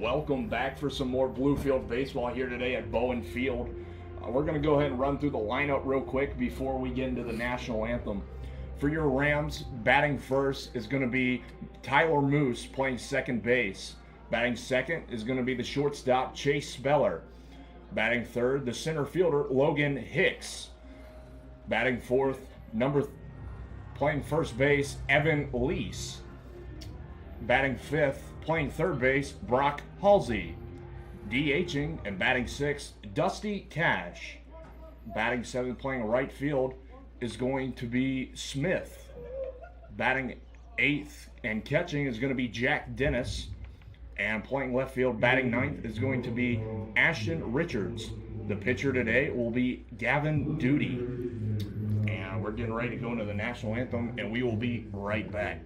Welcome back for some more Bluefield baseball here today at Bowen Field. We're going to go ahead and run through the lineup real quick before we get into the national anthem. For your Rams, batting first is going to be Tyler Moose playing second base. Batting second is going to be the shortstop Chase Speller. Batting third, the center fielder Logan Hicks. Batting fourth, playing first base Evan Lease. Batting fifth, playing third base, Brock Halsey. DHing and batting sixth, Dusty Cash. Batting seventh, playing right field, is going to be Smith. Batting eighth and catching is going to be Jack Dennis. And playing left field, batting ninth, is going to be Ashton Richards. The pitcher today will be Gavin Duty. And we're getting ready to go into the national anthem, and we will be right back.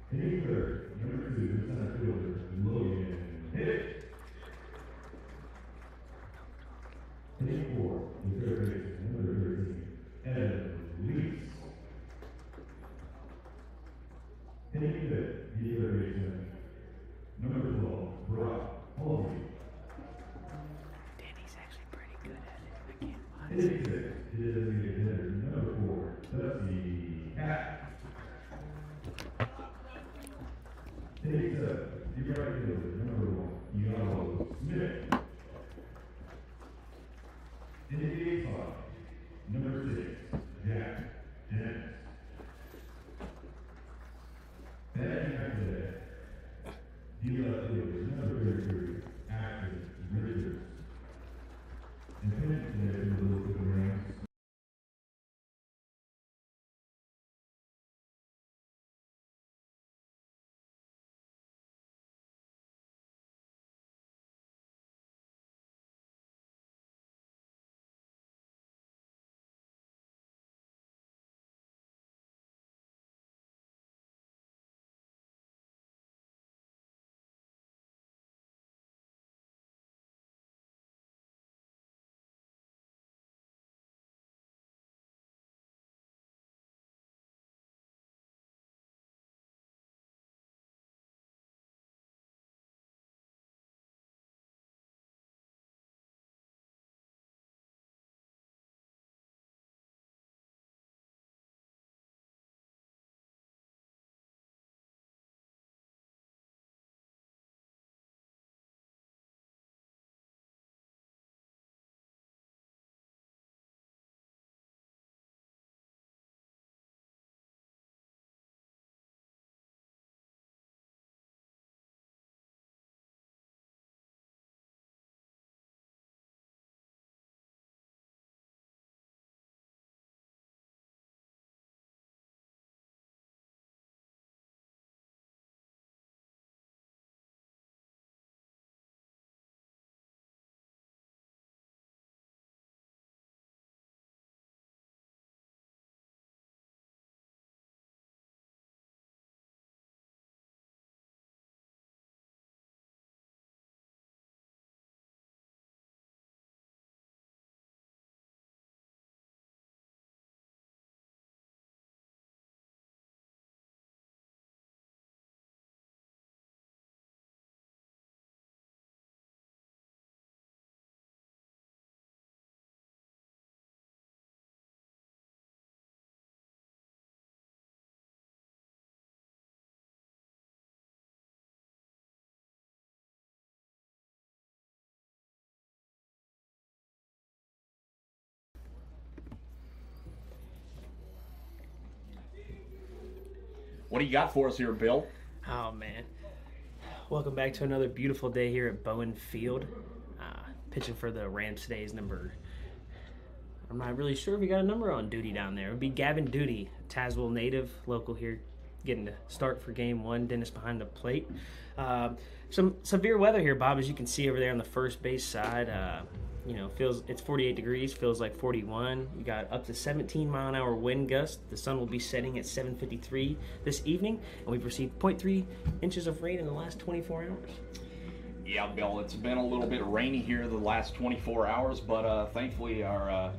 Hitting third, number 2, center fielder, Lloyd. Hit! Hitting fourth, the third baseman, number 13, Evan Lease. Hitting fifth, the third baseman, number 12, Brock Halsey. Danny's actually pretty good at it. I can't lie. Hitting sixth, the designated hitter, number 4, Dusty Cash. Hitting seventh, the right fielder, number 1, Smith. Hitting the eighth spot, number 6, Jack Dennis. Batting after that, the left fielder, number 33, Ashton Richards. And finishing there in the Bluefield Rams. What do you got for us here, Bill? Oh man, Welcome back to another beautiful day here at Bluefield. Pitching for the Rams today is number. I'm not really sure if we got a number on duty down there. It would be Gavin Duty, Tazewell native, local here, getting to start for game one. Dennis behind the plate. Some severe weather here, Bob, as you can see over there on the first base side. It's 48 degrees, feels like 41. You got up to 17-mile-an-hour wind gust. The sun will be setting at 7:53 this evening, and we've received 0.3 inches of rain in the last 24 hours. Yeah, Bill, it's been a little bit rainy here the last 24 hours, but thankfully our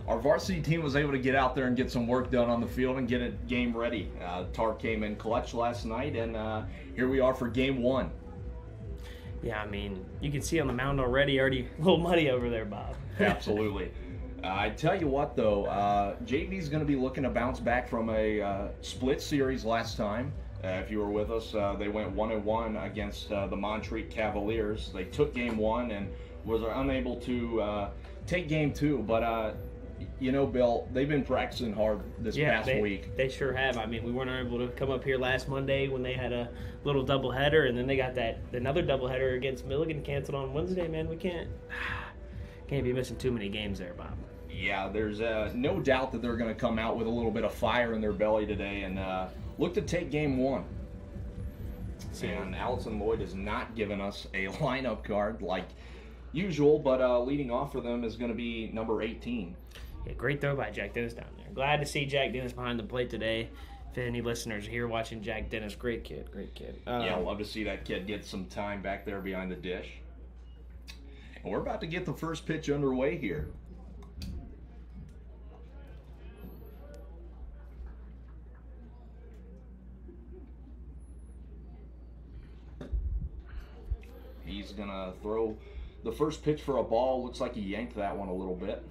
varsity team was able to get out there and get some work done on the field and get a game ready. Tar came in clutch last night, and here we are for game one. Yeah, I mean, you can see on the mound already a little muddy over there, Bob. Absolutely. I tell you what, though, JV's going to be looking to bounce back from a split series last time. If you were with us, they went 1-1 against the Montreat Cavaliers. They took game one and was unable to take game two. But, Bill, they've been practicing hard this past week. They sure have. I mean, we weren't able to come up here last Monday when they had a little doubleheader, and then they got another doubleheader against Milligan canceled on Wednesday. Man, we can't be missing too many games there, Bob. Yeah, there's no doubt that they're going to come out with a little bit of fire in their belly today and look to take game one. And Allison Lloyd has not given us a lineup card like usual, but leading off for them is going to be number 18. Yeah, great throw by Jack Dennis down there. Glad to see Jack Dennis behind the plate today. If any listeners are here watching Jack Dennis, great kid. Yeah, I love to see that kid get some time back there behind the dish. And we're about to get the first pitch underway here. He's going to throw the first pitch for a ball. Looks like he yanked that one a little bit.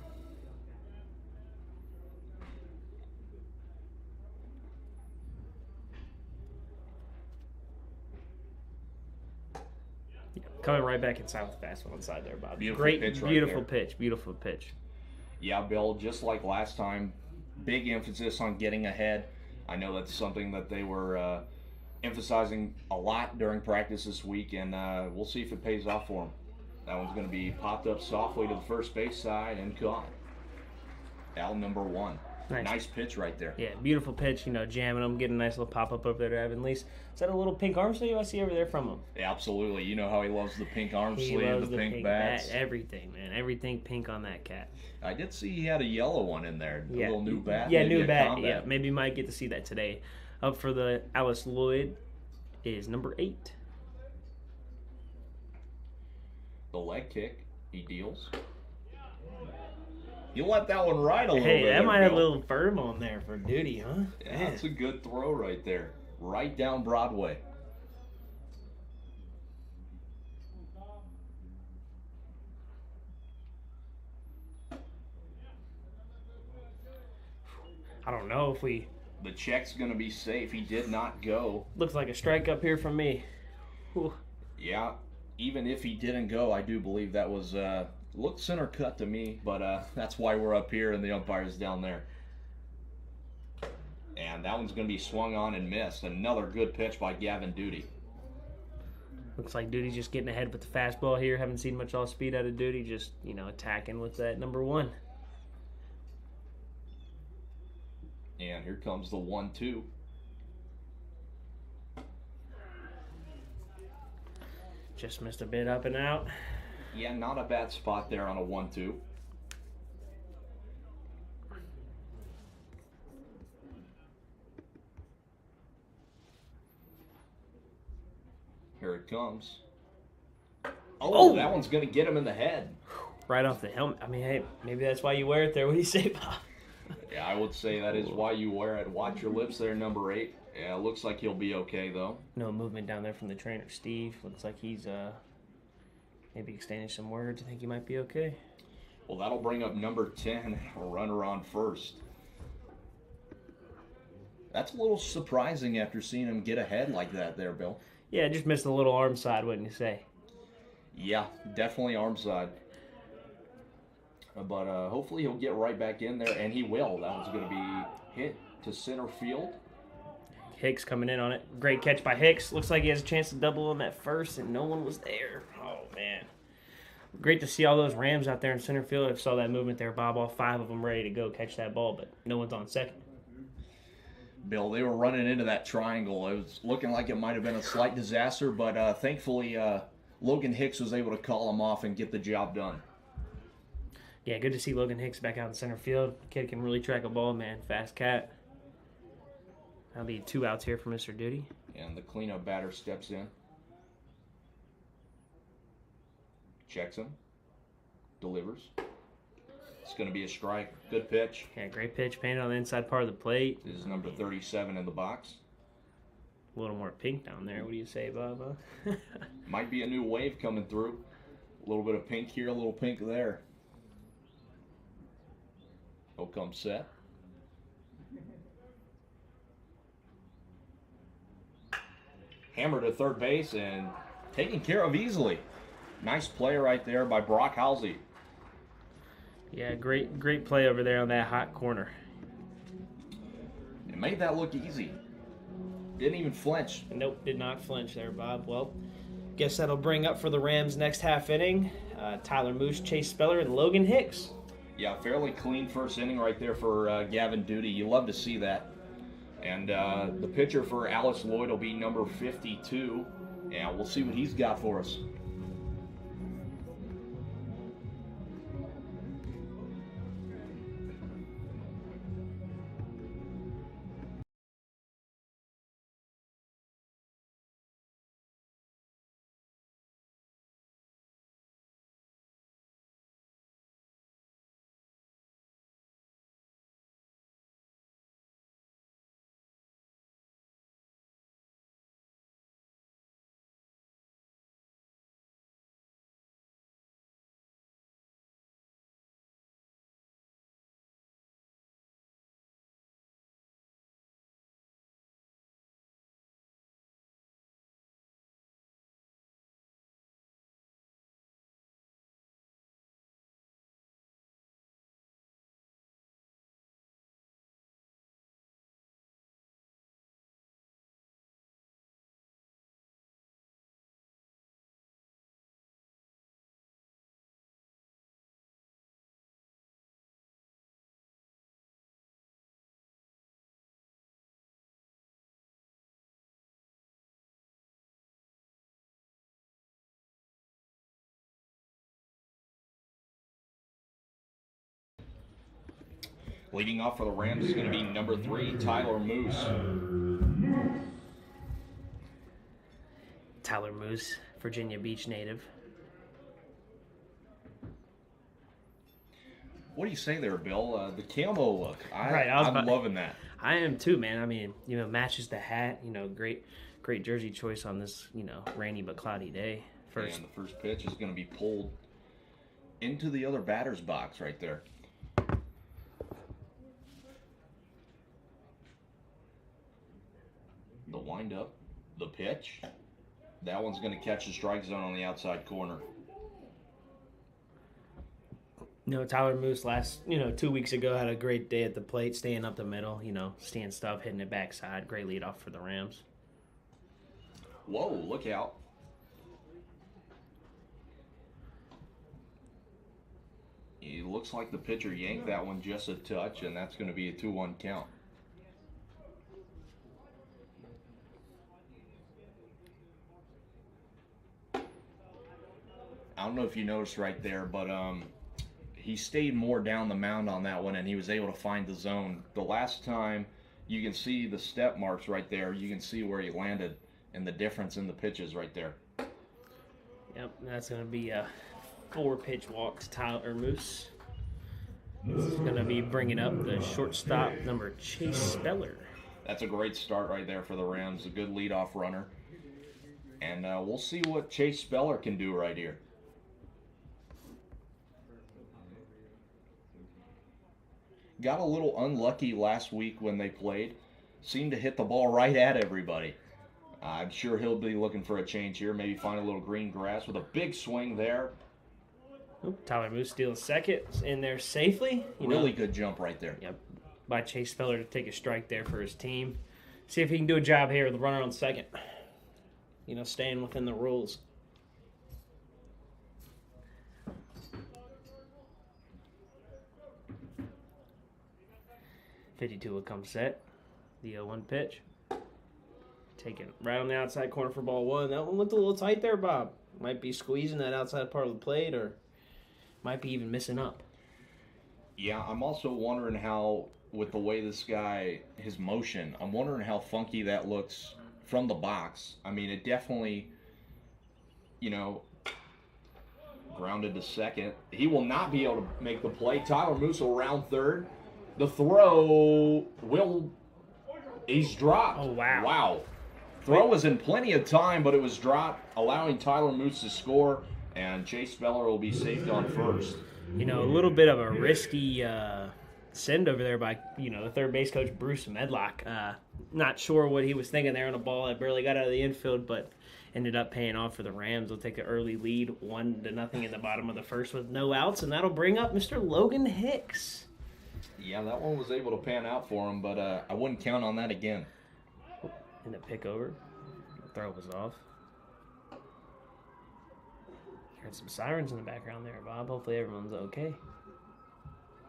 Coming right back inside with the fastball inside there, Bob. Beautiful pitch. Yeah, Bill, just like last time, big emphasis on getting ahead. I know that's something that they were emphasizing a lot during practice this week, and we'll see if it pays off for them. That one's going to be popped up softly to the first base side and caught. Al number one. Nice pitch right there. Yeah, beautiful pitch, jamming them, getting a nice little pop-up over there to Evan Lease. Is that a little pink arm sleeve I see over there from him? Yeah, absolutely. You know how he loves the pink arm sleeve, the pink bats. Everything, man. Everything pink on that cat. I did see he had a yellow one in there. A little new bat. Yeah, new bat. Yeah, maybe you might get to see that today. Up for the Alice Lloyd is number 8. The leg kick. He deals. You let that one ride a little bit. Hey, that might have a little firm on there for duty, huh? Yeah, that's a good throw right there. Right down Broadway. I don't know if we... The check's going to be safe. He did not go. Looks like a strike up here from me. Whew. Yeah, even if he didn't go, I do believe that was... looked center cut to me, but that's why we're up here and the umpire's down there. And that one's going to be swung on and missed. Another good pitch by Gavin Duty. Looks like Duty's just getting ahead with the fastball here. Haven't seen much off speed out of Duty. Just, attacking with that number 1. And here comes the 1-2. Just missed a bit up and out. Yeah, not a bad spot there on a 1-2. Here it comes. Oh, that one's going to get him in the head. Right off the helmet. I mean, hey, maybe that's why you wear it there. What do you say, Bob? Yeah, I would say that is why you wear it. Watch your lips there, number 8. Yeah, it looks like he'll be okay, though. No movement down there from the trainer, Steve. Looks like he's maybe exchanging some words. I think he might be okay. Well, that'll bring up number 10, a runner on first. That's a little surprising after seeing him get ahead like that there, Bill. Yeah, just missed a little arm side, wouldn't you say? Yeah, definitely arm side. But hopefully he'll get right back in there, and he will. That one's going to be hit to center field. Hicks coming in on it. Great catch by Hicks. Looks like he has a chance to double him at first, and no one was there. Oh, man. Great to see all those Rams out there in center field. I saw that movement there, Bob. All 5 of them ready to go catch that ball, but no one's on second. Bill, they were running into that triangle. It was looking like it might have been a slight disaster, but thankfully Logan Hicks was able to call him off and get the job done. Yeah, good to see Logan Hicks back out in center field. Kid can really track a ball, man. Fast cat. That'll be 2 outs here for Mr. Duty. And the cleanup batter steps in. Checks him. Delivers. It's going to be a strike. Good pitch. Yeah, great pitch. Painted on the inside part of the plate. This is number 37 in the box. A little more pink down there. What do you say, Bob? Might be a new wave coming through. A little bit of pink here, a little pink there. Oh, come set. Hammer to third base and taken care of easily. Nice play right there by Brock Halsey. Yeah, great play over there on that hot corner. It made that look easy. Didn't even flinch. Nope, did not flinch there, Bob. Well, guess that'll bring up for the Rams next half inning. Tyler Moose, Chase Speller, and Logan Hicks. Yeah, fairly clean first inning right there for Gavin Duty. You love to see that. And the pitcher for Alice Lloyd will be number 52. And we'll see what he's got for us. Leading off for the Rams is going to be number 3, Tyler Moose. Tyler Moose, Virginia Beach native. What do you say there, Bill? The camo look. I'm loving that. I am too, man. I mean, matches the hat. Great jersey choice on this, rainy but cloudy day. And the first pitch is going to be pulled into the other batter's box right there. The windup, the pitch. That one's going to catch the strike zone on the outside corner. Tyler Moose 2 weeks ago had a great day at the plate, staying up the middle, staying stuff, hitting it backside. Great leadoff for the Rams. Whoa, look out. It looks like the pitcher yanked that one just a touch, and that's going to be a 2-1 count. I don't know if you noticed right there, but he stayed more down the mound on that one, and he was able to find the zone. The last time, you can see the step marks right there. You can see where he landed and the difference in the pitches right there. Yep, that's going to be a 4-pitch walk to Tyler Moose. This is going to be bringing up the shortstop, number Chase Speller. That's a great start right there for the Rams. A good leadoff runner. And we'll see what Chase Speller can do right here. Got a little unlucky last week when they played. Seemed to hit the ball right at everybody. I'm sure he'll be looking for a change here. Maybe find a little green grass with a big swing there. Tyler Moose steals second in there safely. Really good jump right there. Yep, by Chase Speller to take a strike there for his team. See if he can do a job here with the runner on second. You know, staying within the rules. .52 will come set. The 0-1 pitch. Taken right on the outside corner for ball one. That one looked a little tight there, Bob. Might be squeezing that outside part of the plate, or might be even missing up. Yeah, I'm also wondering how, with the way this guy, his motion, I'm wondering how funky that looks from the box. I mean, it definitely, you know, grounded to second. He will not be able to make the play. Tyler Moose will round third. The throw he's dropped. Oh, wow. Wow. Throw was in plenty of time, but it was dropped, allowing Tyler Moose to score, and Chase Speller will be saved on first. You know, a little bit of a risky send over there by, you know, the third base coach, Bruce Medlock. Not sure what he was thinking there on a ball that barely got out of the infield, but ended up paying off for the Rams. They'll take an early lead, 1-0 in the bottom of the first with no outs, and that'll bring up Mr. Logan Hicks. Yeah, that one was able to pan out for him, but I wouldn't count on that again. And the pick over. The throw was off. Heard some sirens in the background there, Bob. Hopefully everyone's okay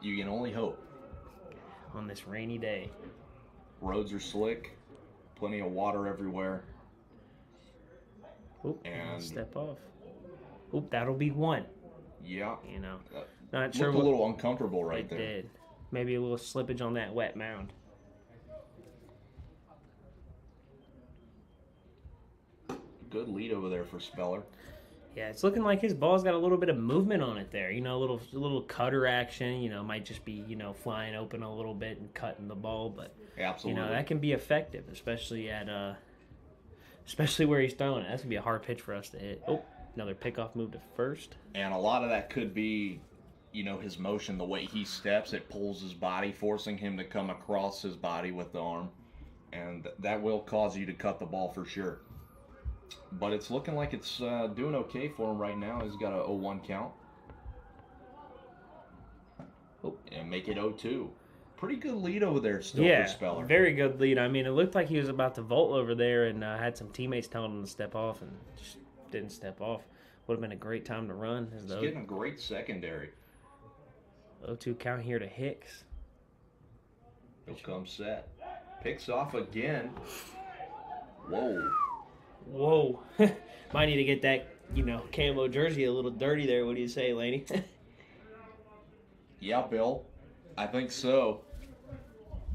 You can only hope. on this rainy day. Roads are slick, plenty of water everywhere. Oop, And- step off. Oop, that'll be one. Yeah, You know, that not sure looked what a little uncomfortable right it there. did. Maybe a little slippage on that wet mound. Good lead over there for Speller. Yeah, it's looking like his ball's got a little bit of movement on it there. You know, a little cutter action. You know, might just be, you know, flying open a little bit and cutting the ball, but Absolutely. you know that can be effective, especially at especially where he's throwing it. That's gonna be a hard pitch for us to hit. Oh, another pickoff move to first. And a lot of that could be, you know, his motion, the way he steps, it pulls his body, forcing him to come across his body with the arm. And that will cause you to cut the ball for sure. But it's looking like it's doing okay for him right now. He's got a 0-1 count. Oh. And make it 0-2. Pretty good lead over there still Yeah, for Speller. very good lead. I mean, it looked like he was about to vault over there and had some teammates telling him to step off and just didn't step off. Would have been a great time to run. He's getting a great secondary. 0-2 count here to Hicks. He'll come set. Picks off again. Whoa. Whoa. Might need to get that, you know, camo jersey a little dirty there. What do you say, Laney? Yeah, Bill. I think so.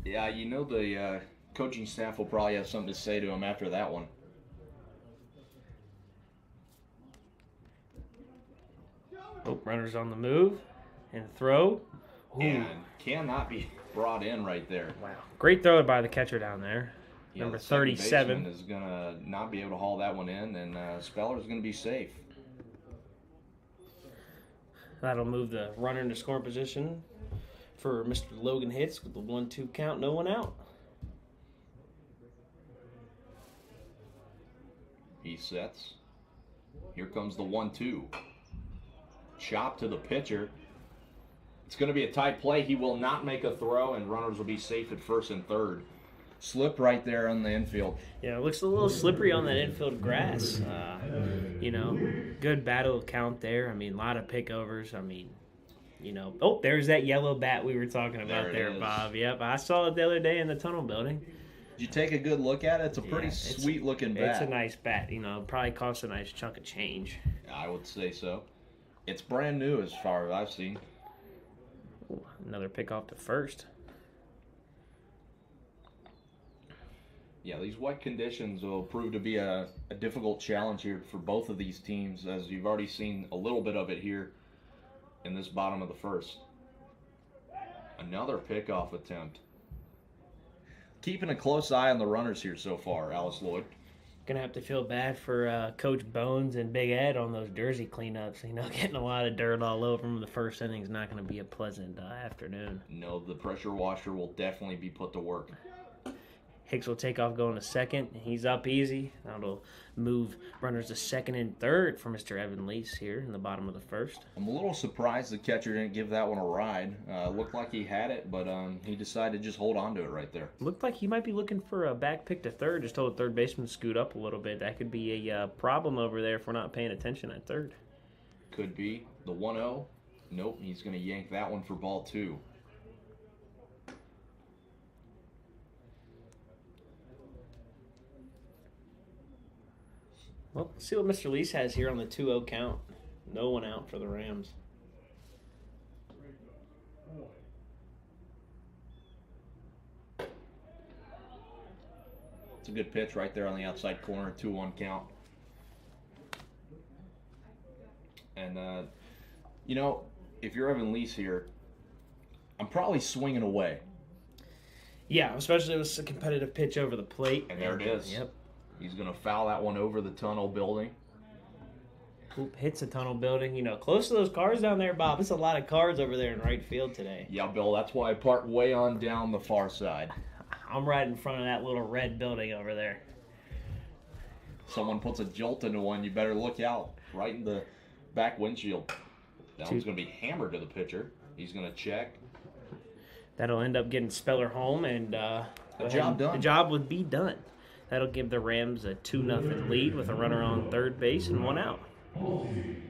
Yeah, you know the coaching staff will probably have something to say to him after that one. Oh, runner's on the move and throw. Ooh. And cannot be brought in right there. Wow. Great throw by the catcher down there. Yeah, Number the second 37. baseman is going to not be able to haul that one in, and Speller's going to be safe. That'll move the runner into scoring position for Mr. Logan Hicks with the 1-2 count, no one out. He sets. Here comes the 1-2. Chop to the pitcher. It's going to be a tight play. He will not make a throw, and runners will be safe at first and third. Slip right there on the infield. Yeah, it looks a little slippery on that infield grass. You know, good battle count there. I mean, a lot of pickovers. I mean, you know, oh, there's that yellow bat we were talking about There there, it is. Bob. Yep, I saw it the other day in the tunnel building. Did you take a good look at it? It's a pretty Yeah, it's- sweet-looking bat. It's a nice bat. You know, probably costs a nice chunk of change. I would say so. It's brand new as far as I've seen. Ooh, another pickoff to first. Yeah, these wet conditions will prove to be a difficult challenge here for both of these teams, as you've already seen a little bit of it here in this bottom of the first. Another pickoff attempt. Keeping a close eye on the runners here so far, Alice Lloyd. Gonna have to feel bad for Coach Bones and Big Ed on those jersey cleanups. You know, getting a lot of dirt all over them in the first inning is not gonna be a pleasant afternoon. No, the pressure washer will definitely be put to work. Hicks will take off going to second. He's up easy. That'll move runners to second and third for Mr. Evan Lease here in the bottom of the first. I'm a little surprised the catcher didn't give that one a ride. Looked like he had it, but he decided to just hold on to it right there. Looked like he might be looking for a back pick to third. Just told the third baseman to scoot up a little bit. That could be a problem over there if we're not paying attention at third. Could be. The 1-0. Nope, he's going to yank that one for ball 2. Well, let's see what Mr. Lease has here on the 2-0 count. No one out for the Rams. It's a good pitch right there on the outside corner, 2-1 count. And, you know, if you're Evan Lease here, I'm probably swinging away. Yeah, especially with a competitive pitch over the plate. And there it is. Yep. He's going to foul that one over the tunnel building. Oop, hits a tunnel building. You know, close to those cars down there, Bob. It's a lot of cars over there in right field today. Yeah, Bill, that's why I park way on down the far side. I'm right in front of that little red building over there. Someone puts a jolt into one, you better look out. Right in the back windshield. That one's going to be hammered to the pitcher. He's going to check. That'll end up getting Speller home, and the job done. The job would be done. That'll give the Rams a 2-0 lead with a runner on third base and one out. I'm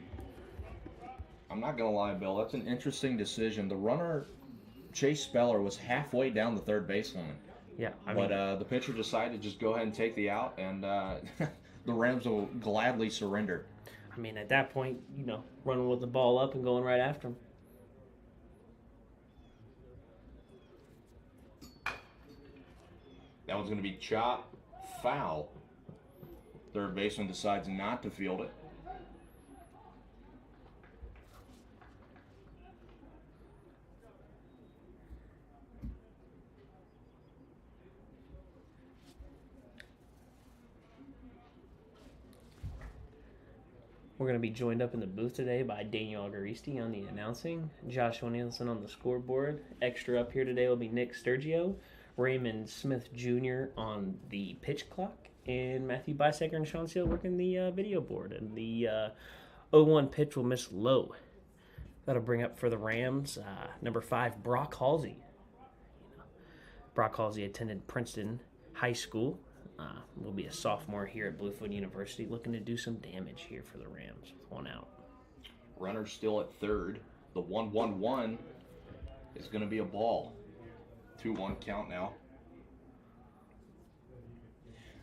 not going to lie, Bill. That's an interesting decision. The runner, Chase Speller, was halfway down the third baseline. Yeah, but the pitcher decided to just go ahead and take the out, and the Rams will gladly surrender. I mean, at that point, you know, running with the ball up and going right after him. That one's going to be chopped. Foul. Third baseman decides not to field it. We're going to be joined up in the booth today by Daniel Agaristi on the announcing, Joshua Nielsen on the scoreboard. Extra up here today will be Nick Sturgio, Raymond Smith Jr. on the pitch clock, and Matthew Bisecker and Sean Seal working the video board. And the 0-1 pitch will miss low. That'll bring up for the Rams number 5, Brock Halsey. Brock Halsey attended Princeton High School. Will be a sophomore here at Bluefield University, looking to do some damage here for the Rams with one out. Runner still at third. The 1-1-1 is going to be a ball. 2-1 count now.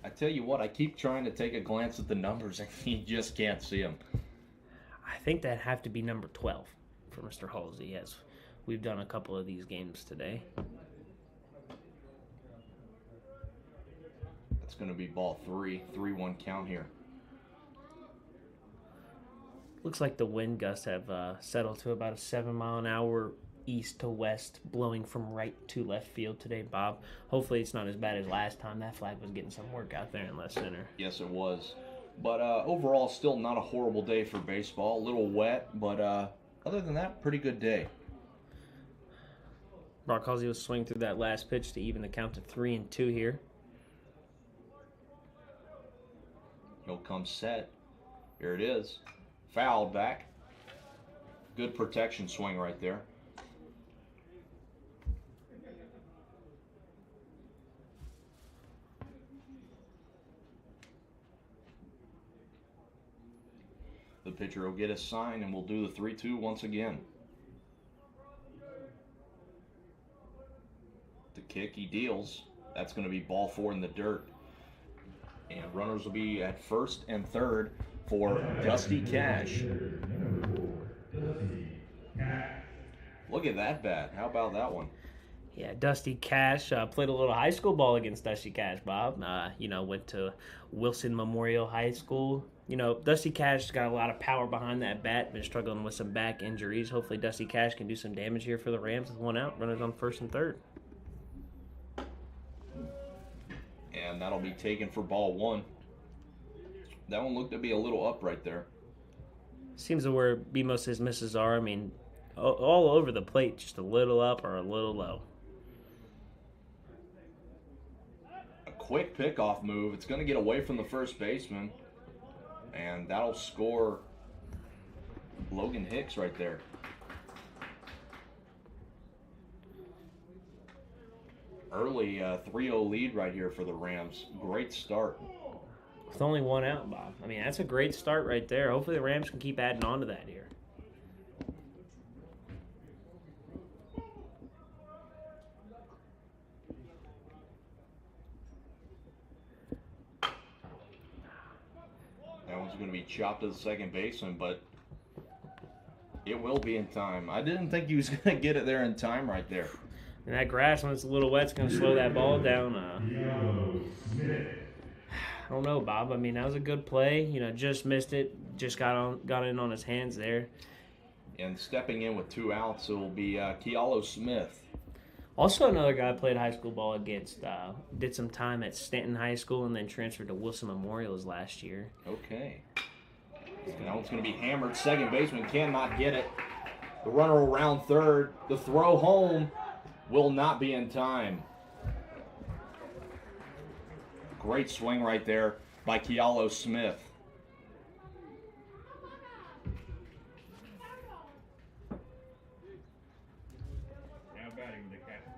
I tell you what, I keep trying to take a glance at the numbers and you just can't see them. I think that have to be number 12 for Mr. Halsey, as we've done a couple of these games today. It's going to be ball 3, 3-1 count here. Looks like the wind gusts have settled to about a 7-mile-an-hour east to west, blowing from right to left field today, Bob. Hopefully it's not as bad as last time. That flag was getting some work out there in left center. Yes, it was. But overall, still not a horrible day for baseball. A little wet, but other than that, pretty good day. Brock Halsey will swing through that last pitch to even the count to 3-2 here. He'll come set. Here it is. Fouled back. Good protection swing right there. The pitcher will get a sign and we'll do the 3-2 once again. The kick he deals. That's going to be ball 4 in the dirt. And runners will be at first and third for Dusty Cash. Look at that bat. How about that one? Yeah, Dusty Cash played a little high school ball against Dusty Cash, Bob. Went to Wilson Memorial High School. Dusty Cash got a lot of power behind that bat, been struggling with some back injuries. Hopefully Dusty Cash can do some damage here for the Rams with one out. Runners on first and third. And that'll be taken for ball 1. That one looked to be a little up right there. Seems to where most of his misses are. I mean, all over the plate, just a little up or a little low. A quick pickoff move. It's going to get away from the first baseman, and that'll score Logan Hicks right there. Early 3-0 lead right here for the Rams. Great start. With only one out, Bob. I mean, that's a great start right there. Hopefully the Rams can keep adding on to that here. That one's going to be chopped to the second baseman, but it will be in time. I didn't think he was going to get it there in time right there. And that grass, when it's a little wet, is going to slow that ball down. I don't know, Bob. I mean, that was a good play. You know, just missed it. Just got in on his hands there. And stepping in with 2 outs, it will be Kealo Smith. Also, another guy I played high school ball against. Did some time at Stanton High School and then transferred to Wilson Memorials last year. Okay. And that one's going to be hammered. Second baseman cannot get it. The runner around third. The throw home will not be in time. Great swing right there by Kealo Smith. Now batting the captain.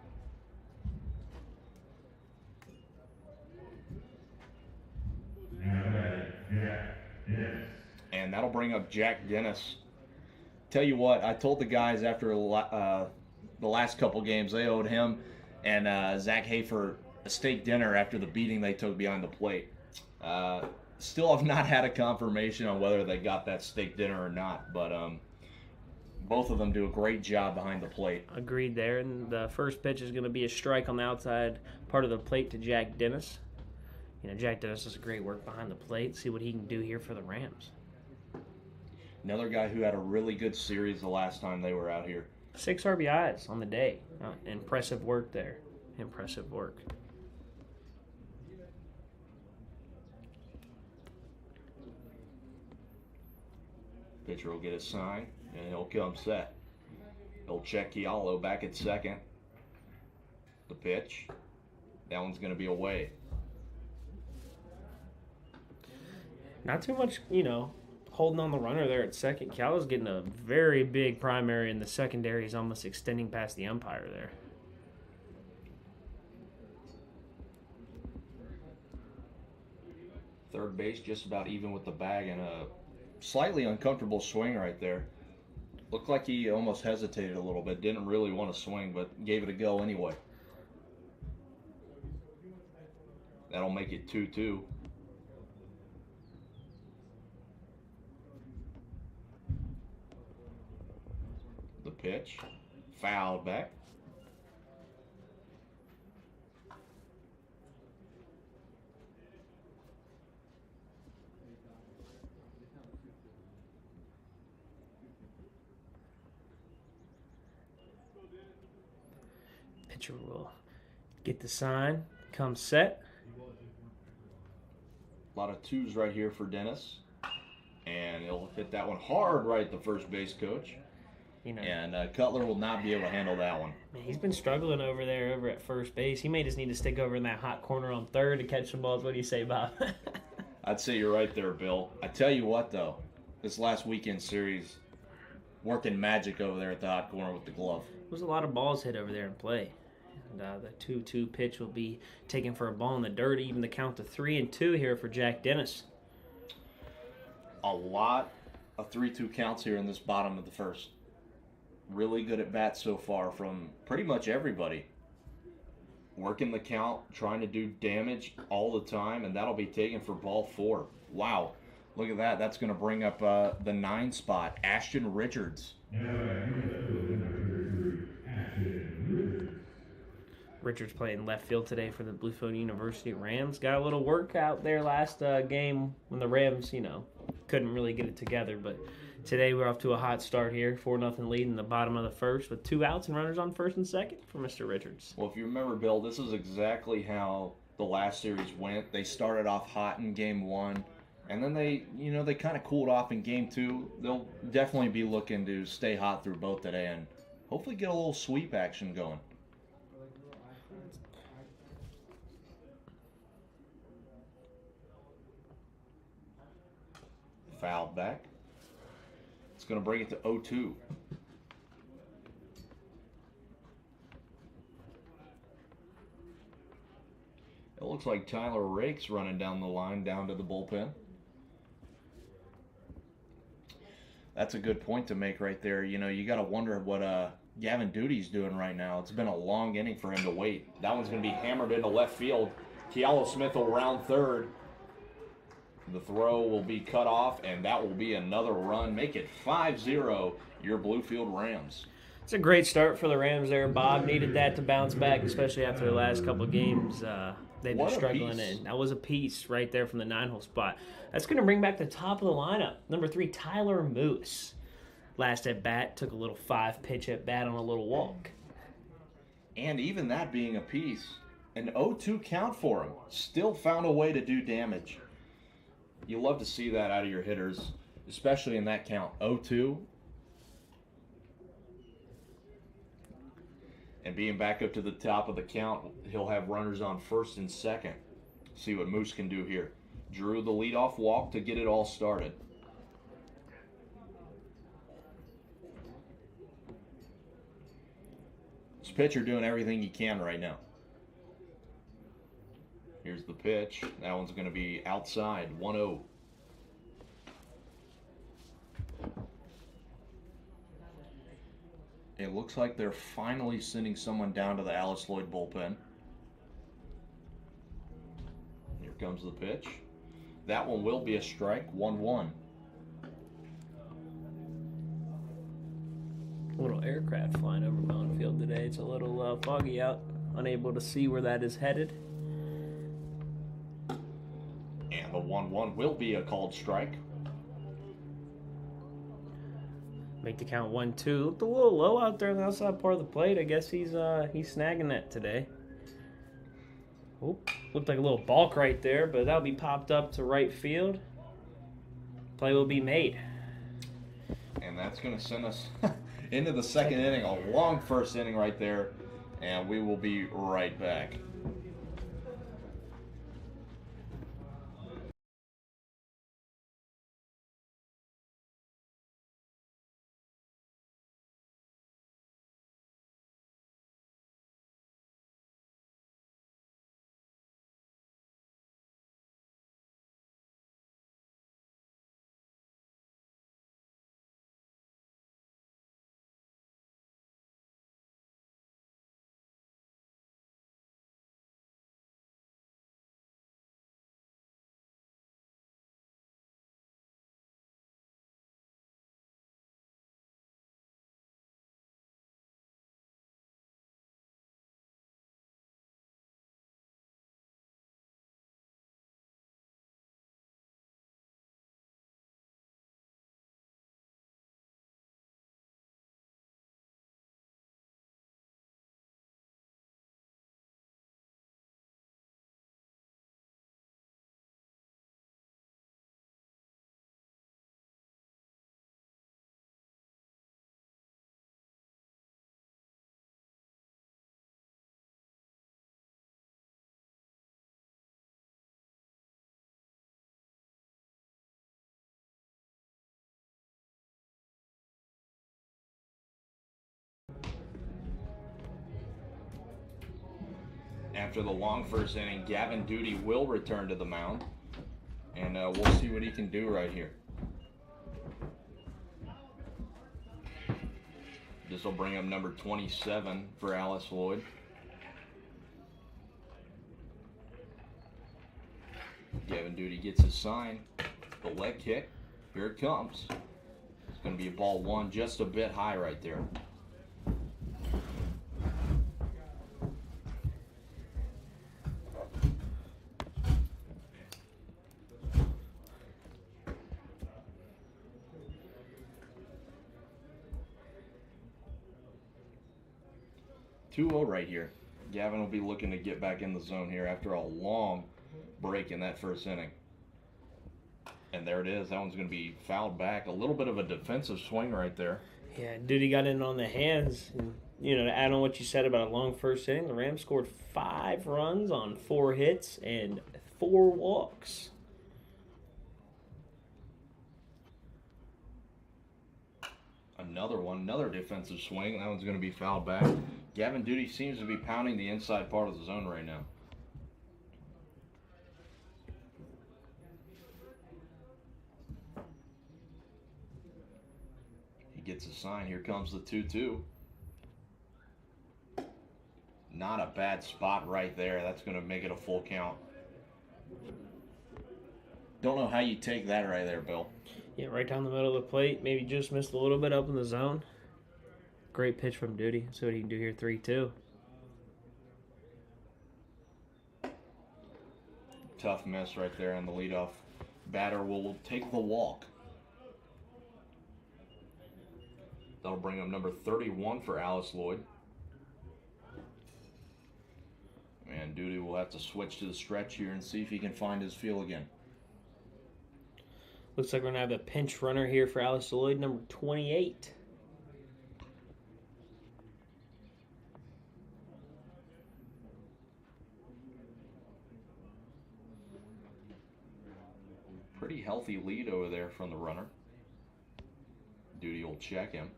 Now batting Jack Dennis. And that'll bring up Jack Dennis. Tell you what, I told the guys after the last couple games they owed him and Zach Hafer a steak dinner after the beating they took behind the plate. Still have not had a confirmation on whether they got that steak dinner or not, but both of them do a great job behind the plate. Agreed there. And the first pitch is going to be a strike on the outside part of the plate to Jack Dennis. You know, Jack Dennis does great work behind the plate. See what he can do here for the Rams. Another guy who had a really good series the last time they were out here. 6 RBIs on the day. Impressive work there. Impressive work. Pitcher will get a sign, and he'll come set. He'll check Kealo back at second. The pitch. That one's going to be away. Not too much, you know, holding on the runner there at second. Kealo's getting a very big primary, and the secondary is almost extending past the umpire there. Third base just about even with the bag, and a slightly uncomfortable swing right there. Looked like he almost hesitated a little bit. Didn't really want to swing, but gave it a go anyway. That'll make it 2-2. The pitch. Fouled back. Pitcher will get the sign, come set. A lot of 2s right here for Dennis. And he'll hit that one hard right at the first base coach. You know, And Cutler will not be able to handle that one. man, he's been struggling over at first base. He may just need to stick over in that hot corner on third to catch some balls. What do you say, Bob? I'd say you're right there, Bill. I tell you what, though, this last weekend series, working magic over there at the hot corner with the glove. There's a lot of balls hit over there in play. And the 2-2 pitch will be taken for a ball in the dirt, even the count to 3-2 here for Jack Dennis. A lot of 3-2 counts here in this bottom of the first. Really good at bat so far from pretty much everybody. Working the count, trying to do damage all the time, and that'll be taken for ball 4. Wow. Look at that. That's going to bring up the 9 spot, Ashton Richards. Richards playing left field today for the Bluefield University Rams. Got a little workout there last game when the Rams, you know, couldn't really get it together. But today we're off to a hot start here. 4-0 lead in the bottom of the first with 2 outs and runners on first and second for Mr. Richards. Well, if you remember, Bill, this is exactly how the last series went. They started off hot in game 1, and then they kind of cooled off in game 2. They'll definitely be looking to stay hot through both today and hopefully get a little sweep action going. fouled back. It's going to bring it to 0-2. It looks like Tyler Rake's running down the line, down to the bullpen. That's a good point to make right there. You know, you got to wonder what Gavin Duty's doing right now. It's been a long inning for him to wait. That one's going to be hammered into left field. Kealo Smith will round third. The throw will be cut off, and that will be another run. Make it 5-0, your Bluefield Rams. It's a great start for the Rams there. Bob needed that to bounce back, especially after the last couple of games. They've been struggling, and that was a piece right there from the 9-hole spot. That's going to bring back the top of the lineup. Number 3, Tyler Moose. Last at bat, took a little 5-pitch at bat on a little walk. And even that being a piece, an 0-2 count for him. Still found a way to do damage. You love to see that out of your hitters, especially in that count. 0-2. And being back up to the top of the count, he'll have runners on first and second. See what Moose can do here. Drew the leadoff walk to get it all started. This pitcher doing everything he can right now. Here's the pitch. That one's going to be outside, 1-0. It looks like they're finally sending someone down to the Alice Lloyd bullpen. Here comes the pitch. That one will be a strike, 1-1. A little aircraft flying over Bluefield today. It's a little foggy out. Unable to see where that is headed. And the 1-1 will be a called strike. Make the count 1-2. Looked a little low out there on the outside part of the plate. I guess he's snagging that today. Oh, looked like a little balk right there, but that'll be popped up to right field. Play will be made. And that's going to send us into the second inning. A long first inning right there. And we will be right back. After the long first inning, Gavin Duty will return to the mound. And we'll see what he can do right here. This will bring up number 27 for Alice Lloyd. Gavin Duty gets his sign. The leg kick. Here it comes. It's going to be a ball one, just a bit high right there. Right here. Gavin will be looking to get back in the zone here after a long break in that first inning. And there it is. That one's going to be fouled back. A little bit of a defensive swing right there. Yeah, Duty got in on the hands. And, you know, to add on what you said about a long first inning, the Rams scored 5 runs on 4 hits and 4 walks. Another one, another defensive swing. That one's going to be fouled back. Gavin Duty seems to be pounding the inside part of the zone right now. He gets a sign. Here comes the 2-2. Not a bad spot right there. That's going to make it a full count. Don't know how you take that right there, Bill. Yeah, right down the middle of the plate. Maybe just missed a little bit up in the zone. Great pitch from Duty. See what he can do here, 3-2. Tough miss right there on the leadoff. Batter will take the walk. That'll bring up number 31 for Alice Lloyd. And Duty will have to switch to the stretch here and see if he can find his feel again. Looks like we're going to have a pinch runner here for Alice Lloyd, number 28. Pretty healthy lead over there from the runner. Duty will check him.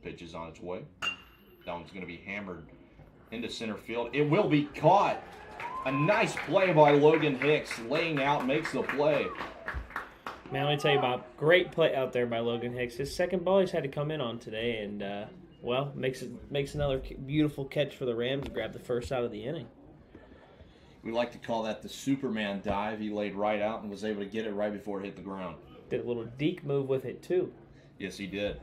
Pitch is on its way. That one's going to be hammered into center field. It will be caught. A nice play by Logan Hicks. Laying out, makes the play. Man, let me tell you about great play out there by Logan Hicks. His second ball he's had to come in on today, and well, makes another beautiful catch for the Rams to grab the first out of the inning. We like to call that the Superman dive. He laid right out and was able to get it right before it hit the ground. Did a little deke move with it too. Yes, he did.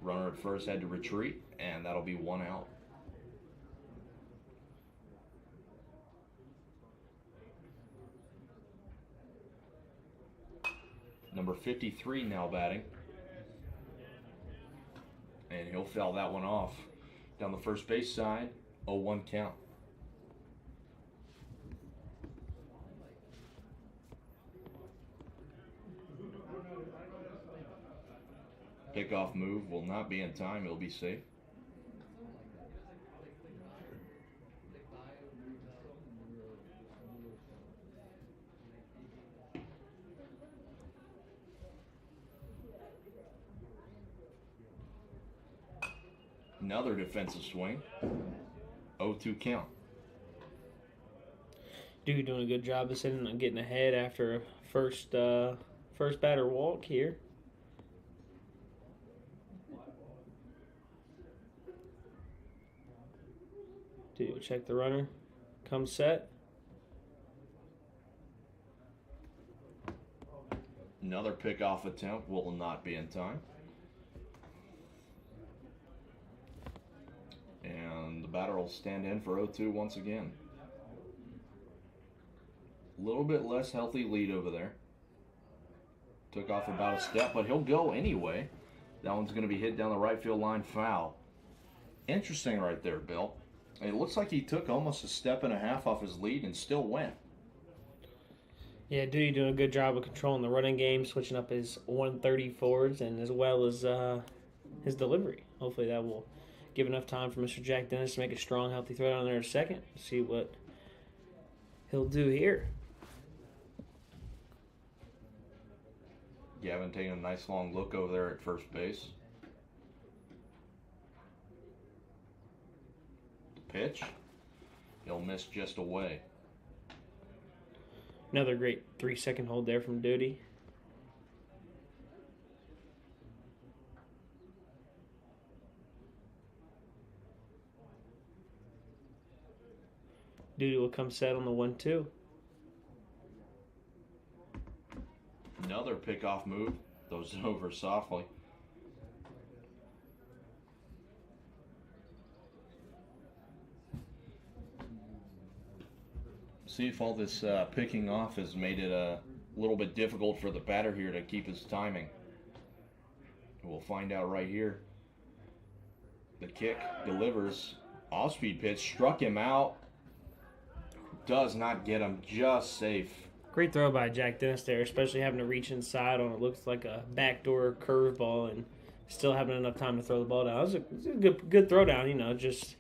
Runner at first had to retreat, and that'll be one out. Number 53 now batting. And he'll foul that one off. Down the first base side, 0-1 count. Pickoff move will not be in time. He'll be safe. Another defensive swing. 0-2 count. Dude doing a good job of sitting and getting ahead after a first batter walk here. Dude will check the runner. Come set. Another pickoff attempt will not be in time. And the batter will stand in for 0-2 once again. A little bit less healthy lead over there. Took off about a step, but he'll go anyway. That one's going to be hit down the right field line, foul. Interesting right there, Bill. It looks like he took almost a step and a half off his lead and still went. Yeah, Duty doing a good job of controlling the running game, switching up his 130 forwards and as well as his delivery. Hopefully that will give enough time for Mr. Jack Dennis to make a strong, healthy throw down there in a second. See what he'll do here. Gavin taking a nice long look over there at first base. The pitch. He'll miss just away. Another great 3-second hold there from Duty. Duty will come set on the 1-2. Another pickoff move. Those over softly. See if all this picking off has made it a little bit difficult for the batter here to keep his timing. We'll find out right here. The kick delivers. Off-speed pitch struck him out. Does not get him, just safe. Great throw by Jack Dennis there, especially having to reach inside on it looks like a backdoor curveball and still having enough time to throw the ball down. It was a good throw down, you know, just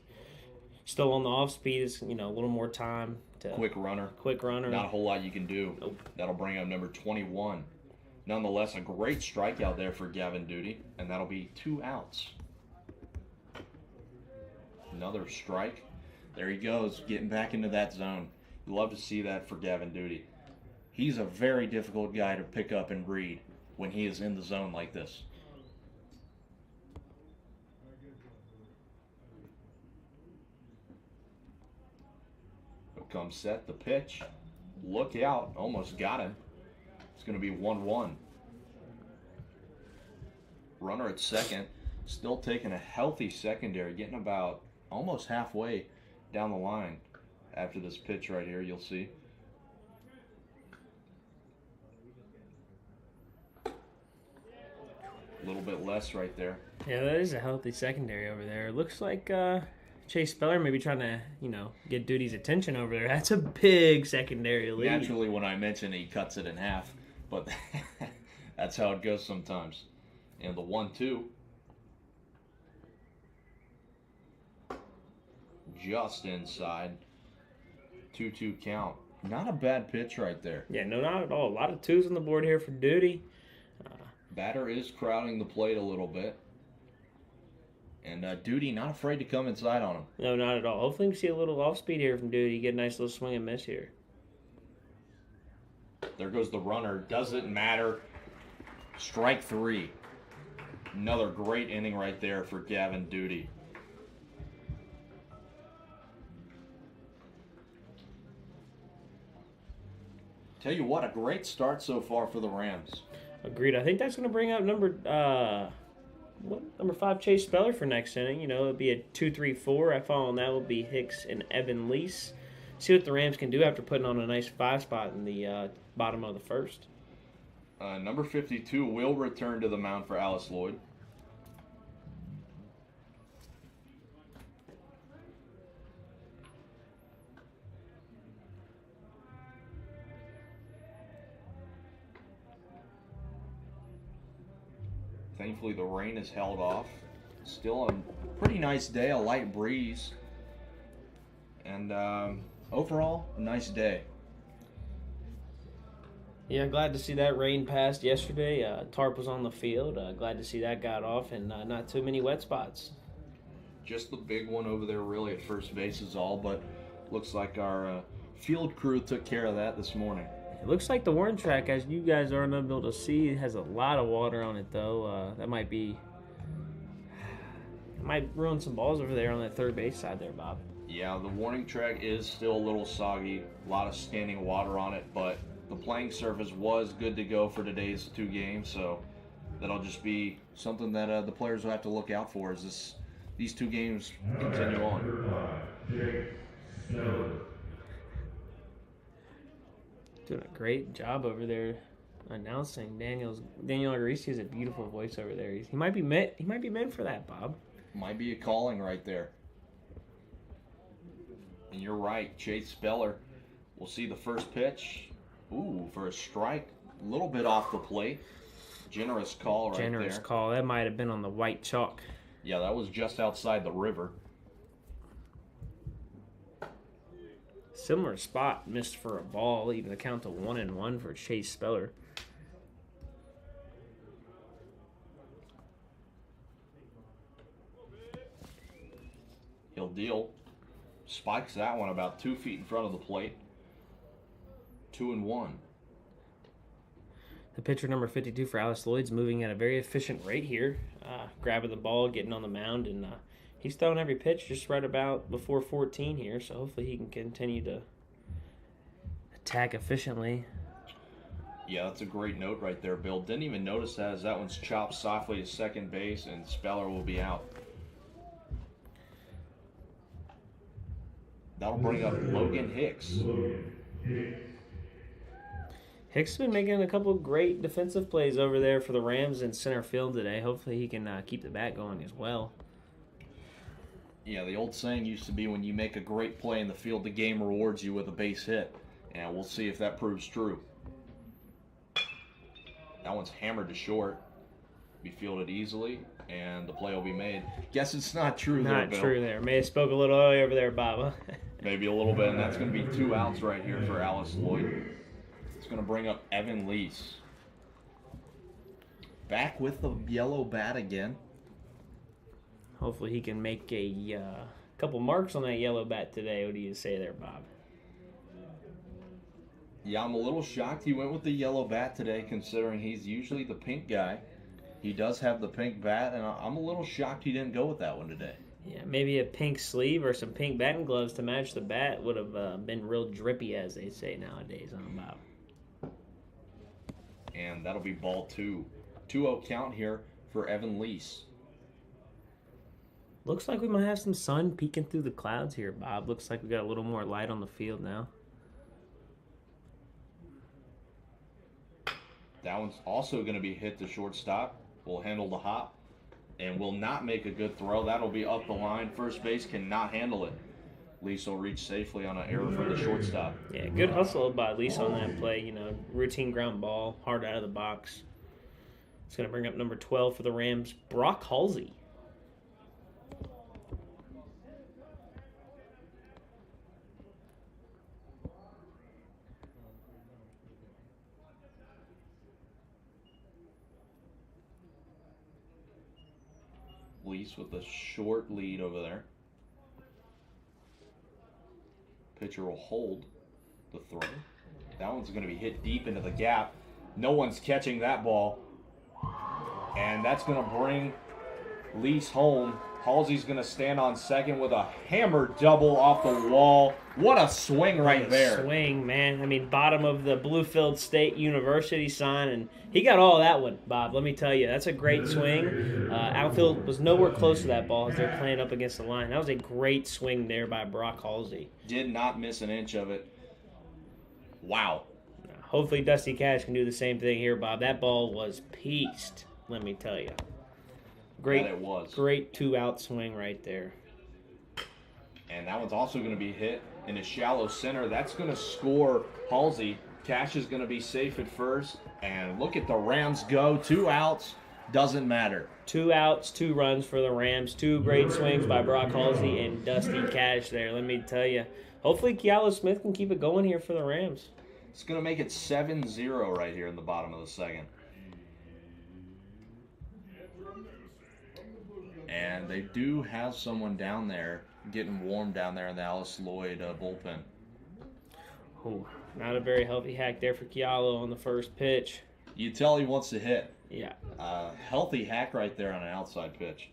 still on the off speed. It's, you know, a little more time to Quick runner. Quick runner. Not a whole lot you can do. Nope. That'll bring up number 21. Nonetheless, a great strikeout there for Gavin Duty, and that'll be 2 outs. Another strike. There he goes, getting back into that zone. You love to see that for Gavin Duty. He's a very difficult guy to pick up and read when he is in the zone like this. Here comes set, the pitch. Look out, almost got him. It's going to be 1-1. Runner at second, still taking a healthy secondary, getting about almost halfway down the line after this pitch right here, you'll see. A little bit less right there. Yeah, that is a healthy secondary over there. It looks like Chase Speller may be trying to, get Duty's attention over there. That's a big secondary lead. Naturally, when I mention he cuts it in half, but that's how it goes sometimes. And the 1-2. Just inside. 2-2 count. Not a bad pitch right there. Yeah, no, not at all. A lot of 2s on the board here for Duty. Batter is crowding the plate a little bit. And Duty not afraid to come inside on him. No, not at all. Hopefully we can see a little off speed here from Duty. Get a nice little swing and miss here. There goes the runner. Doesn't matter. Strike 3. Another great inning right there for Gavin Duty. Tell you what, a great start so far for the Rams. Agreed. I think that's going to bring up number 5 Chase Speller for next inning. It'll be a 2-3-4. I following that will be Hicks and Evan Lease. See what the Rams can do after putting on a nice 5 spot in the bottom of the first. Number 52 will return to the mound for Lloyd. Thankfully, the rain is held off. Still a pretty nice day, a light breeze. And overall, a nice day. Yeah, glad to see that rain passed yesterday. Tarp was on the field. Glad to see that got off and not too many wet spots. Just the big one over there really at first base is all, but looks like our field crew took care of that this morning. It looks like the warning track, as you guys aren't able to see, it has a lot of water on it, though. That might ruin some balls over there on that third base side there, Bob. Yeah, the warning track is still a little soggy. A lot of standing water on it, but the playing surface was good to go for today's 2 games, so that'll just be something that the players will have to look out for as these 2 games continue on. Doing a great job over there announcing. Daniel Agresti has a beautiful voice over there. He might be meant for that, Bob. Might be a calling right there. And you're right, Chase Speller. We'll see the first pitch. Ooh, for a strike. A little bit off the plate. Generous call right there. Generous call. That might have been on the white chalk. Yeah, that was just outside the river. Similar spot, missed for a ball, even the count to 1-1 for Chase Speller. He'll deal. Spikes that one about 2 feet in front of the plate. 2-1. The pitcher number 52 for Lloyd's moving at a very efficient rate here, grabbing the ball, getting on the mound, and he's throwing every pitch just right about before 14 here, so hopefully he can continue to attack efficiently. Yeah, that's a great note right there, Bill. Didn't even notice that as that one's chopped softly to second base, and Speller will be out. That'll bring up Logan Hicks. Hicks has been making a couple great defensive plays over there for the Rams in center field today. Hopefully he can keep the bat going as well. Yeah, the old saying used to be when you make a great play in the field, the game rewards you with a base hit. And we'll see if that proves true. That one's hammered to short. Be fielded easily, and the play will be made. Guess it's not true there, Bill. Not true there. May have spoke a little early over there, Bob. Maybe a little bit, and that's going to be 2 outs right here for Lloyd. It's going to bring up Evan Lease. back with the yellow bat again. Hopefully he can make a couple marks on that yellow bat today. What do you say there, Bob? Yeah, I'm a little shocked he went with the yellow bat today, considering he's usually the pink guy. He does have the pink bat, and I'm a little shocked he didn't go with that one today. Yeah, maybe a pink sleeve or some pink batting gloves to match the bat would have been real drippy, as they say nowadays, Bob. And that'll be ball 2. 2-0 count here for Evan Lease. Looks like we might have some sun peeking through the clouds here, Bob. Looks like we got a little more light on the field now. That one's also going to be hit to shortstop. Will handle the hop and will not make a good throw. That'll be up the line. First base cannot handle it. Lease will reach safely on an error from the shortstop. Yeah, good hustle by Lease on that play. You know, routine ground ball, hard out of the box. It's going to bring up number 12 for the Rams, Brock Halsey. Lease with a short lead over there. Pitcher will hold the throw. That one's going to be hit deep into the gap. No one's catching that ball. And that's going to bring Lease home. Halsey's going to stand on second with a hammer double off the wall. What a swing right there. Swing, man. I mean, bottom of the Bluefield State University sign, and he got all that one, Bob. Let me tell you, that's a great swing. Outfield was nowhere close to that ball as they're playing up against the line. That was a great swing there by Brock Halsey. Did not miss an inch of it. Wow. Hopefully Dusty Cash can do the same thing here, Bob. That ball was pieced, let me tell you. Great, it was. Great 2-out swing right there. And that one's also going to be hit in a shallow center. That's going to score Halsey. Cash is going to be safe at first. And look at the Rams go. 2 outs. Doesn't matter. 2 outs, 2 runs for the Rams. 2 great swings by Brock Halsey and Dusty Cash there. Let me tell you. Hopefully Kealo Smith can keep it going here for the Rams. It's going to make it 7-0 right here in the bottom of the second. And they do have someone down there getting warm down there in the Alice Lloyd bullpen. Oh, not a very healthy hack there for Kealo on the first pitch. You tell he wants to hit. Yeah. Healthy hack right there on an outside pitch.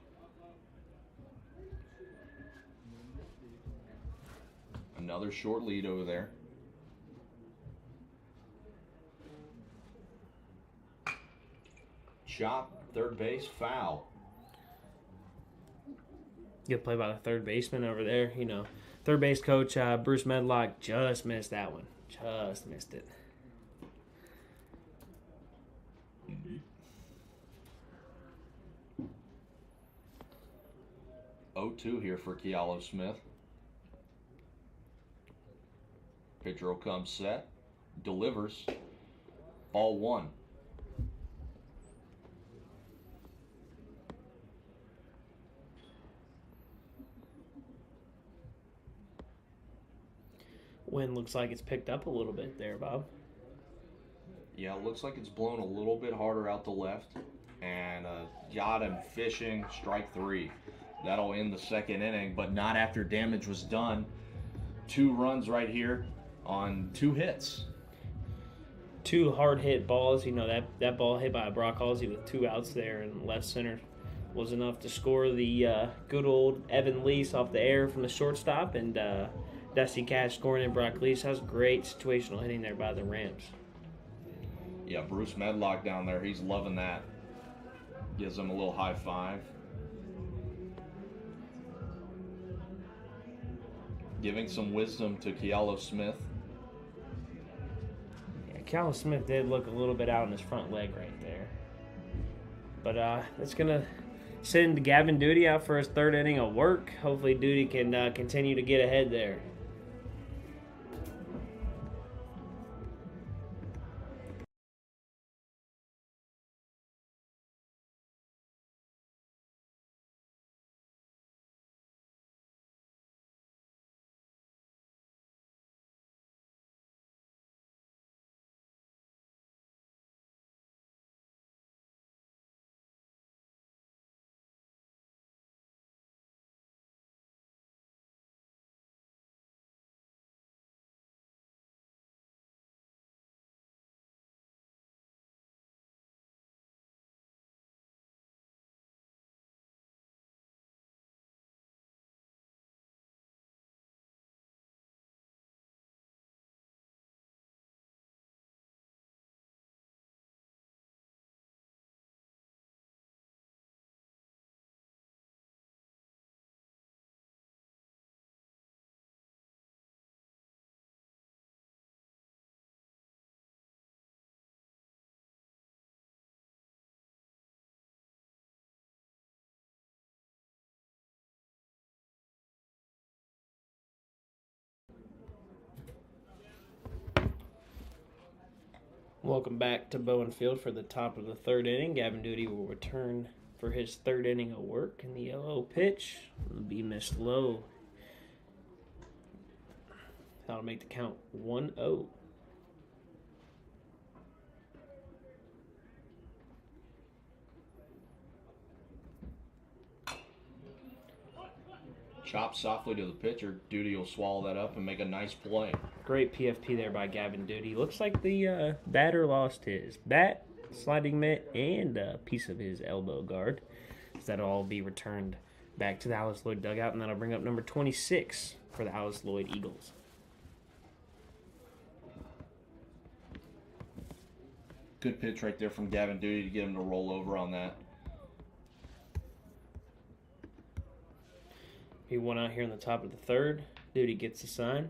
Another short lead over there. Chop, third base, foul. Good play by the third baseman over there. You know, third base coach Bruce Medlock just missed that one. Just missed it. Mm-hmm. 0-2 here for Kealo Smith. Pitcher will come set. Delivers. Ball 1. Wind looks like it's picked up a little bit there, Bob. Yeah, it looks like it's blown a little bit harder out to left. And got him fishing, strike 3. That'll end the second inning, but not after damage was done. 2 runs right here on 2 hits. 2 hard hit balls. You know, that ball hit by Brock Halsey with 2 outs there in left center was enough to score the good old Evan Lease off the air from the shortstop, and Dusty Cash scoring in Brock Lease. That was great situational hitting there by the Rams. Yeah, Bruce Medlock down there, he's loving that. Gives him a little high five. Giving some wisdom to Kealo Smith. Yeah, Kealo Smith did look a little bit out on his front leg right there. But that's going to send Gavin Duty out for his 3rd inning of work. Hopefully Duty can continue to get ahead there. Welcome back to Bluefield for the top of the third inning. Gavin Duty will return for his third inning of work, and the yellow pitch will be missed low. That'll make the count 1-0. Chop softly to the pitcher. Duty will swallow that up and make a nice play. Great PFP there by Gavin Duty. Looks like the batter lost his bat, sliding mitt, and a piece of his elbow guard. So that'll all be returned back to the Alice Lloyd dugout, and that'll bring up number 26 for the Alice Lloyd Eagles. Good pitch right there from Gavin Duty to get him to roll over on that. He went out here in the top of the third. Duty gets the sign.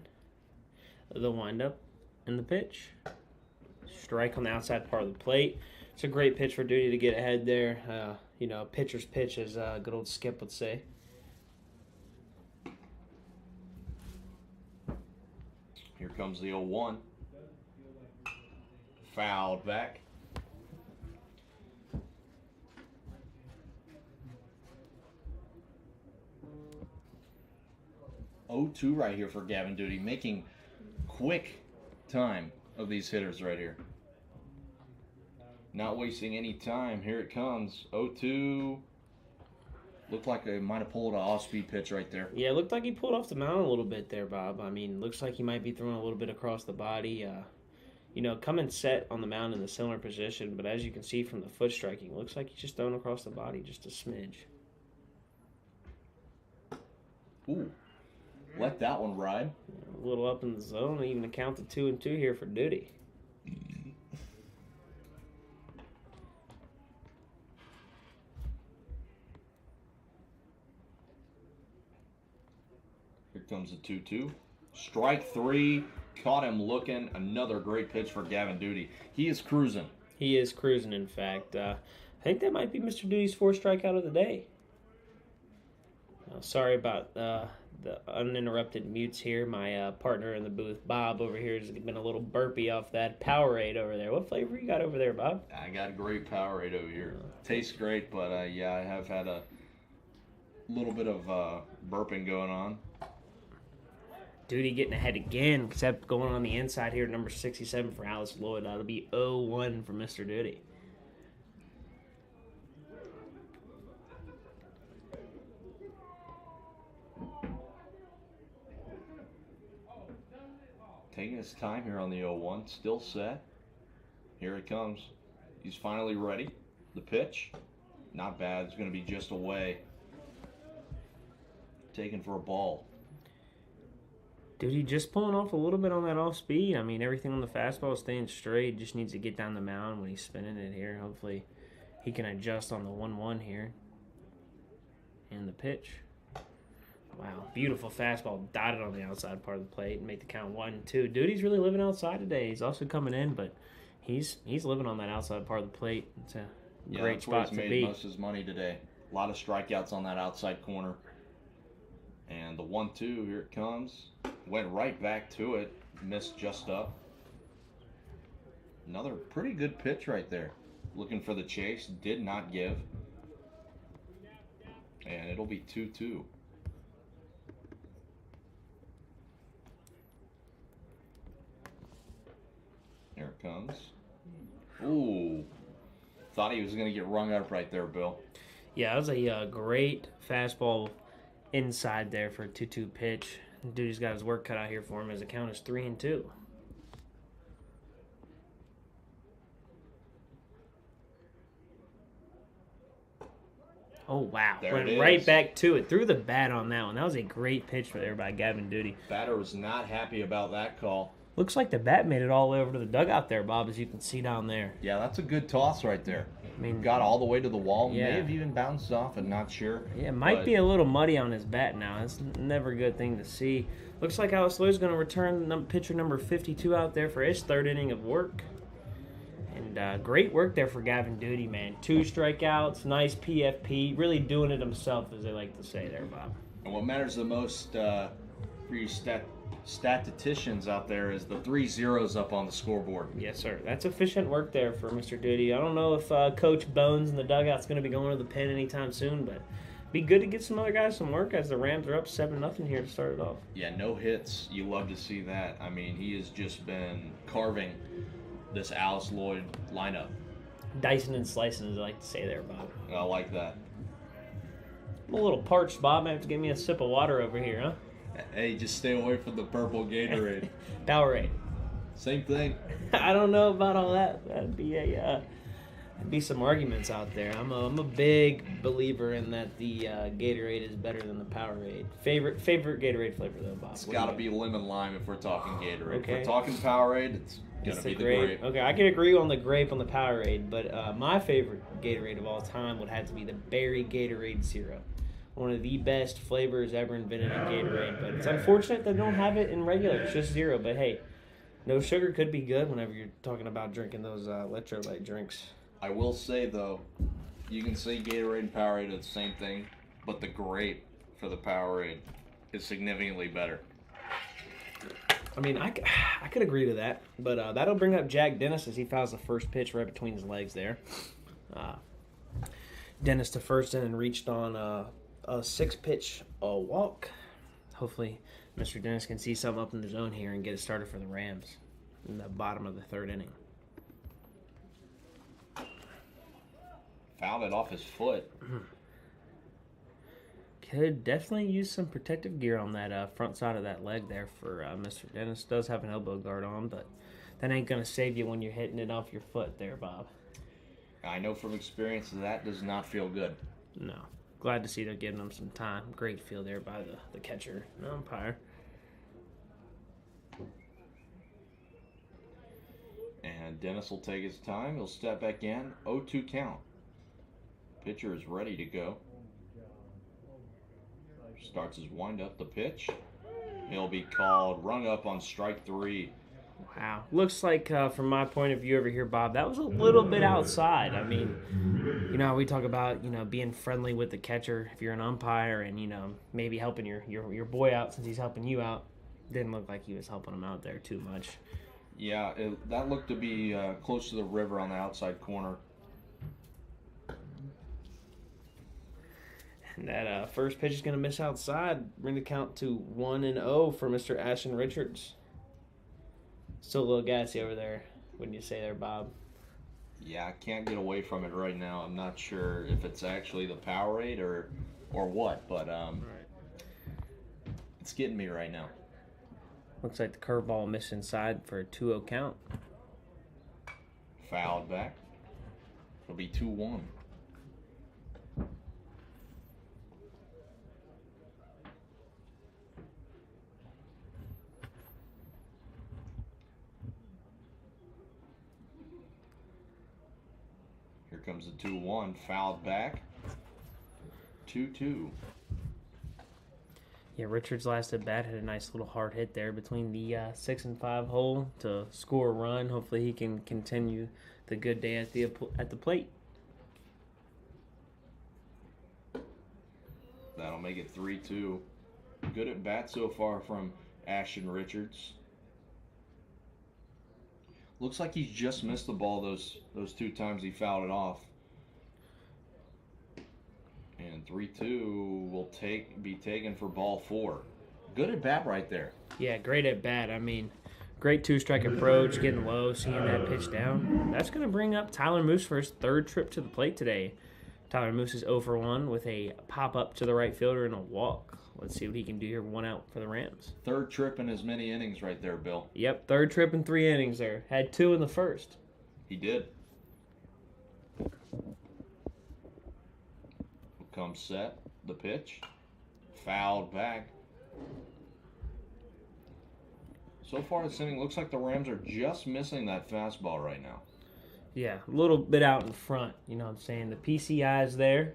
The windup and the pitch. Strike on the outside part of the plate. It's a great pitch for Duty to get ahead there. Pitcher's pitch, as good old Skip would say. Here comes the 0-1. Fouled back. 0-2 right here for Gavin Duty, making quick time of these hitters right here. Not wasting any time. Here it comes. 0-2. Looked like they might have pulled an off-speed pitch right there. Yeah, it looked like he pulled off the mound a little bit there, Bob. I mean, looks like he might be throwing a little bit across the body. Coming set on the mound in the similar position, but as you can see from the foot striking, looks like he's just throwing across the body just a smidge. Ooh. Let that one ride. A little up in the zone, even account to 2-2 here for Duty. Here comes the 2-2. Strike three. Caught him looking. Another great pitch for Gavin Duty. He is cruising. He is cruising, in fact. I think that might be Mr. Duty's fourth strikeout of the day. Sorry about the uninterrupted mutes here. My partner in the booth, Bob, over here has been a little burpy off that Powerade over there. What flavor you got over there, Bob? I got a great Powerade over here. Tastes great, but I have had a little bit of burping going on. Duty getting ahead again, except going on the inside here, number 67 for Alice Lloyd. That'll be 0-1 for Mr. Duty. Taking his time here on the 0-1, still set. Here it comes. He's finally ready. The pitch, not bad. It's going to be just away. Taken for a ball. Duty just pulling off a little bit on that off speed. I mean, everything on the fastball is staying straight. Just needs to get down the mound when he's spinning it here. Hopefully he can adjust on the 1-1 here. And the pitch. Wow, beautiful fastball dotted on the outside part of the plate and make the count 1-2. Duty's really living outside today. He's also coming in, but he's living on that outside part of the plate. It's a great spot to be. He's made most of his money today. A lot of strikeouts on that outside corner. And the 1-2, here it comes. Went right back to it. Missed just up. Another pretty good pitch right there. Looking for the chase. Did not give. And it'll be 2-2. Here it comes. Ooh. Thought he was going to get rung up right there, Bill. Yeah, that was a great fastball inside there for a 2-2 pitch. Duty's got his work cut out here for him as the count is 3-2. Oh, wow. Went right back to it. Threw the bat on that one. That was a great pitch there by Gavin Duty. Batter was not happy about that call. Looks like the bat made it all the way over to the dugout there, Bob, as you can see down there. Yeah, that's a good toss right there. I mean, got all the way to the wall. Yeah. May have even bounced off, and not sure. Yeah, it might be a little muddy on his bat now. It's never a good thing to see. Looks like Alice Lloyd's going to return pitcher number 52 out there for his third inning of work. And great work there for Gavin Duty, man. 2 strikeouts, nice PFP, really doing it himself, as they like to say there, Bob. And what matters the most for you statisticians out there is the 3 zeros up on the scoreboard. Yes, sir. That's efficient work there for Mr. Duty. I don't know if Coach Bones in the dugout's going to be going to the pen anytime soon, but be good to get some other guys some work as the Rams are up 7-0 here to start it off. Yeah, no hits. You love to see that. I mean, he has just been carving this Alice Lloyd lineup. Dicing and slicing, as I like to say there, Bob. I like that. I'm a little parched, Bob. I have to give me a sip of water over here, huh? Hey, just stay away from the purple Gatorade. Powerade. Same thing. I don't know about all that. That'd be some arguments out there. I'm a big believer in that the Gatorade is better than the Powerade. Favorite Gatorade flavor though, Bob? It's got to be lemon lime if we're talking Gatorade. Okay. If we're talking Powerade, it's gonna be the grape. Okay, I can agree on the grape on the Powerade, but my favorite Gatorade of all time would have to be the Berry Gatorade Zero. One of the best flavors ever invented in Gatorade, but it's unfortunate they don't have it in regular. It's just zero. But hey, no sugar could be good whenever you're talking about drinking those electrolyte drinks. I will say though, you can say Gatorade and Powerade are the same thing, but the grape for the Powerade is significantly better. I mean, I could agree to that, but that'll bring up Jack Dennis as he fouls the first pitch right between his legs there. Dennis to first and reached on a 6-pitch walk. Hopefully, Mr. Dennis can see something up in the zone here and get it started for the Rams in the bottom of the third inning. Fouled it off his foot. Could definitely use some protective gear on that front side of that leg there for Mr. Dennis. Does have an elbow guard on, but that ain't going to save you when you're hitting it off your foot there, Bob. I know from experience that does not feel good. No. Glad to see they're giving him some time. Great field there by the catcher and umpire. And Dennis will take his time. He'll step back in. 0-2 count. Pitcher is ready to go. Starts his windup. The pitch. He'll be called rung up on strike 3. Wow. Looks like, from my point of view over here, Bob, that was a little bit outside. I mean, you know, we talk about, being friendly with the catcher if you're an umpire and, maybe helping your boy out since he's helping you out. Didn't look like he was helping him out there too much. Yeah, that looked to be close to the river on the outside corner. And that first pitch is going to miss outside. Bring the count to 1-0 for Mr. Ashton Richards. Still a little gassy over there, wouldn't you say there, Bob? Yeah, I can't get away from it right now. I'm not sure if it's actually the Powerade or what, but it's getting me right now. Looks like the curveball missed inside for a 2-0 count. Fouled back. It'll be 2-1. Here comes the 2-1. Fouled back. 2-2. Yeah, Richards' last at bat had a nice little hard hit there between the 6 and 5 hole to score a run. Hopefully he can continue the good day at the plate. That'll make it 3-2. Good at bat so far from Ashton Richards. Looks like he's just missed the ball those 2 times he fouled it off. And 3-2 will be taken for ball 4. Good at bat right there. Yeah, great at bat. I mean, great 2-strike approach, getting low, seeing that pitch down. That's going to bring up Tyler Moose for his 3rd trip to the plate today. Tyler Moose is 0 for 1 with a pop-up to the right fielder and a walk. Let's see what he can do here. 1 out for the Rams. 3rd trip in as many innings right there, Bill. Yep, 3rd trip in 3 innings there. Had 2 in the first. He did. Comes set. The pitch. Fouled back. So far this inning, looks like the Rams are just missing that fastball right now. Yeah, a little bit out in front. You know what I'm saying? The PCI is there,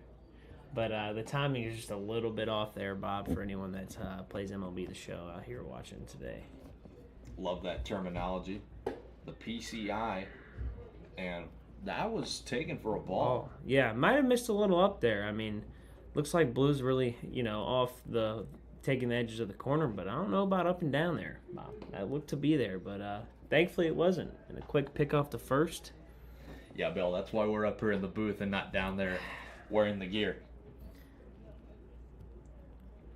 but the timing is just a little bit off there, Bob, for anyone that plays MLB The Show out here watching today. Love that terminology. The PCI. And that was taken for a ball. Yeah, might have missed a little up there. I mean, looks like Blue's really, off the taking the edges of the corner, but I don't know about up and down there. That looked to be there, but thankfully it wasn't. And a quick pick off the first. Yeah, Bill, that's why we're up here in the booth and not down there wearing the gear.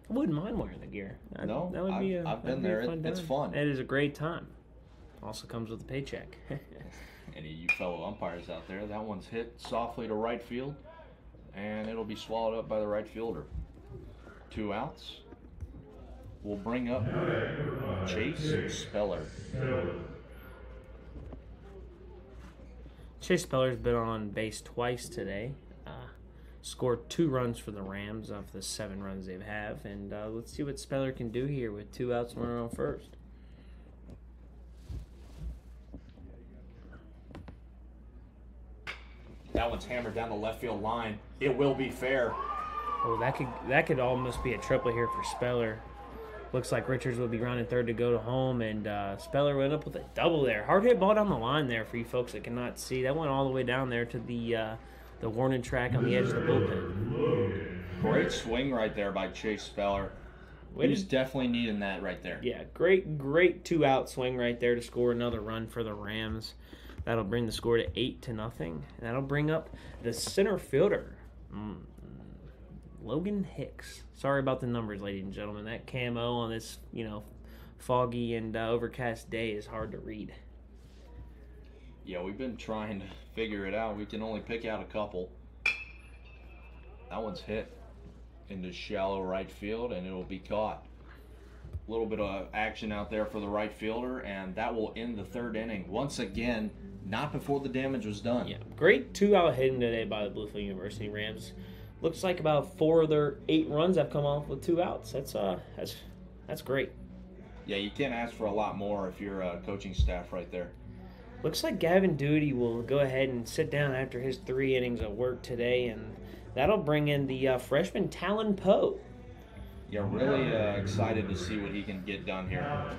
I wouldn't mind wearing the gear. No, that would be I've been there. It's fun. It is a great time. Also comes with a paycheck. Any of you fellow umpires out there, that one's hit softly to right field, and it'll be swallowed up by the right fielder. 2 outs. We'll bring up Chase Speller. Chase Speller's been on base twice today. Scored 2 runs for the Rams off the 7 runs they have. And let's see what Speller can do here with 2 outs, 1 run on first. That one's hammered down the left field line. It will be fair. Oh, that could almost be a triple here for Speller. Looks like Richards will be running third to go to home, and Speller went up with a double there. Hard hit ball down the line there for you folks that cannot see. That went all the way down there to the warning track on the edge of the bullpen. Great swing right there by Chase Speller. He was definitely needing that right there. Yeah, great 2-out swing right there to score another run for the Rams. That'll bring the score to 8-0, and that'll bring up the center fielder, Logan Hicks. Sorry about the numbers, ladies and gentlemen. That camo on this, foggy and overcast day is hard to read. Yeah, we've been trying to figure it out. We can only pick out a couple. That one's hit into shallow right field, and it will be caught. A little bit of action out there for the right fielder, and that will end the 3rd inning. Once again, not before the damage was done. Yeah, great 2-out hitting today by the Bluefield University Rams. Looks like about 4 of their 8 runs have come off with 2 outs. That's great. Yeah, you can't ask for a lot more if you're coaching staff right there. Looks like Gavin Duty will go ahead and sit down after his 3 innings of work today, and that'll bring in the freshman Talon Poe. Yeah, really excited to see what he can get done here.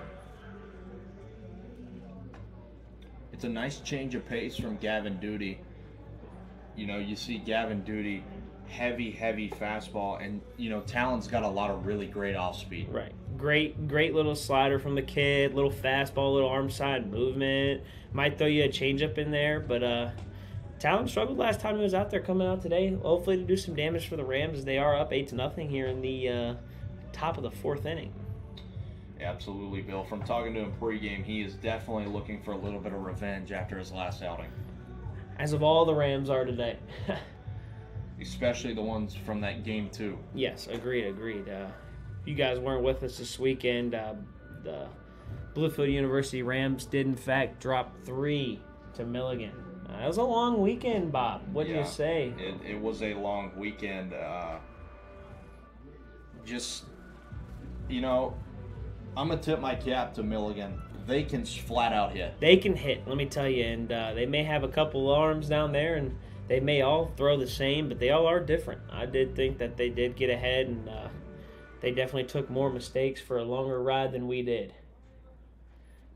It's a nice change of pace from Gavin Duty. You see Gavin Duty, heavy fastball, and Talon's got a lot of really great off speed. Right. Great little slider from the kid, little fastball, little arm side movement. Might throw you a changeup in there, but Talon struggled last time he was out there. Coming out today, hopefully to do some damage for the Rams. They are up 8-0 here in the top of the 4th inning. Absolutely, Bill. From talking to him pregame, he is definitely looking for a little bit of revenge after his last outing. As of all the Rams are today. Especially the ones from that game 2. Yes, agreed. You guys weren't with us this weekend. The Bluefield University Rams did, in fact, drop 3 to Milligan. It was a long weekend, Bob. What do you say? It was a long weekend. I'm going to tip my cap to Milligan. They can flat out hit. They can hit, let me tell you. And they may have a couple arms down there, and they may all throw the same, but they all are different. I did think that they did get ahead, and they definitely took more mistakes for a longer ride than we did.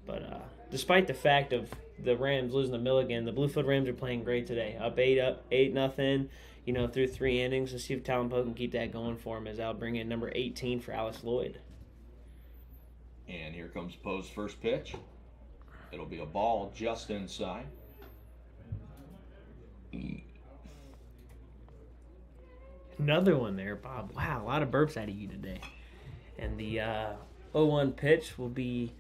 But despite the fact of the Rams losing to Milligan, the Bluefield Rams are playing great today. Up 8-0, through 3 innings. Let's see if Talon Poe can keep that going for him as I'll bring in number 18 for Alice Lloyd. And here comes Poe's first pitch. It'll be a ball just inside. Another one there, Bob. Wow, a lot of burps out of you today. And the 0-1 pitch will be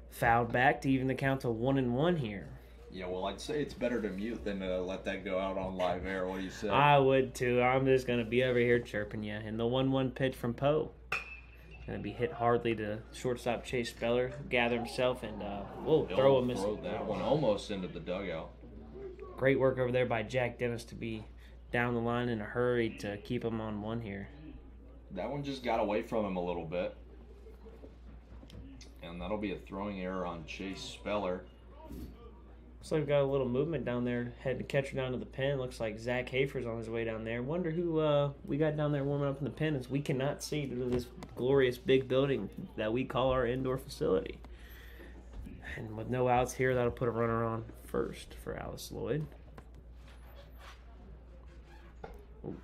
fouled back to even the count to 1-1 here. Yeah, well, I'd say it's better to mute than to let that go out on live air. What do you say? I would too. I'm just going to be over here chirping you. And the 1-1 pitch from Poe. Going to be hit hardly to shortstop Chase Speller. Gather himself and throw a miss. Throw that one almost into the dugout. Great work over there by Jack Dennis to be down the line in a hurry to keep him on 1 here. That one just got away from him a little bit. And that'll be a throwing error on Chase Speller. Looks like we've got a little movement down there. Head the catcher down to the pen. Looks like Zach Hafer's on his way down there. Wonder who we got down there warming up in the pen, as we cannot see due to this glorious big building that we call our indoor facility. And with no outs here, that'll put a runner on first for Alice Lloyd. Ooh.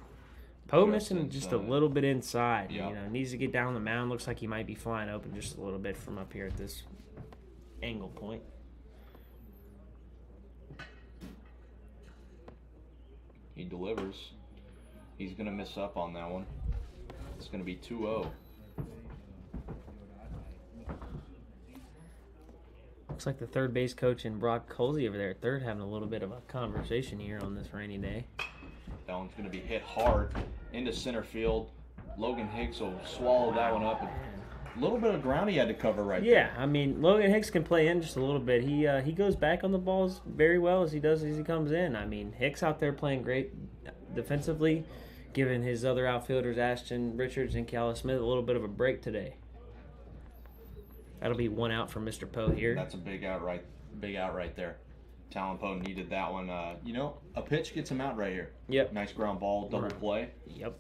Poe missing just a little bit inside. Yep. You know, needs to get down the mound. Looks like he might be flying open just a little bit from up here at this angle point. He delivers. He's going to miss up on that one. It's going to be 2-0. Looks like the third base coach and Brock Colsey over there at third having a little bit of a conversation here on this rainy day. That one's going to be hit hard into center field. Logan Hicks will swallow that one up. A little bit of ground he had to cover right there. Yeah, I mean, Logan Hicks can play in just a little bit. He goes back on the balls very well as he does as he comes in. I mean, Hicks out there playing great defensively, giving his other outfielders, Ashton Richards and Callis Smith, a little bit of a break today. That'll be one out for Mr. Poe here. That's a big out right there. Talon Poe needed that one. You know, a pitch gets him out right here. Yep. Nice ground ball, double play. Yep.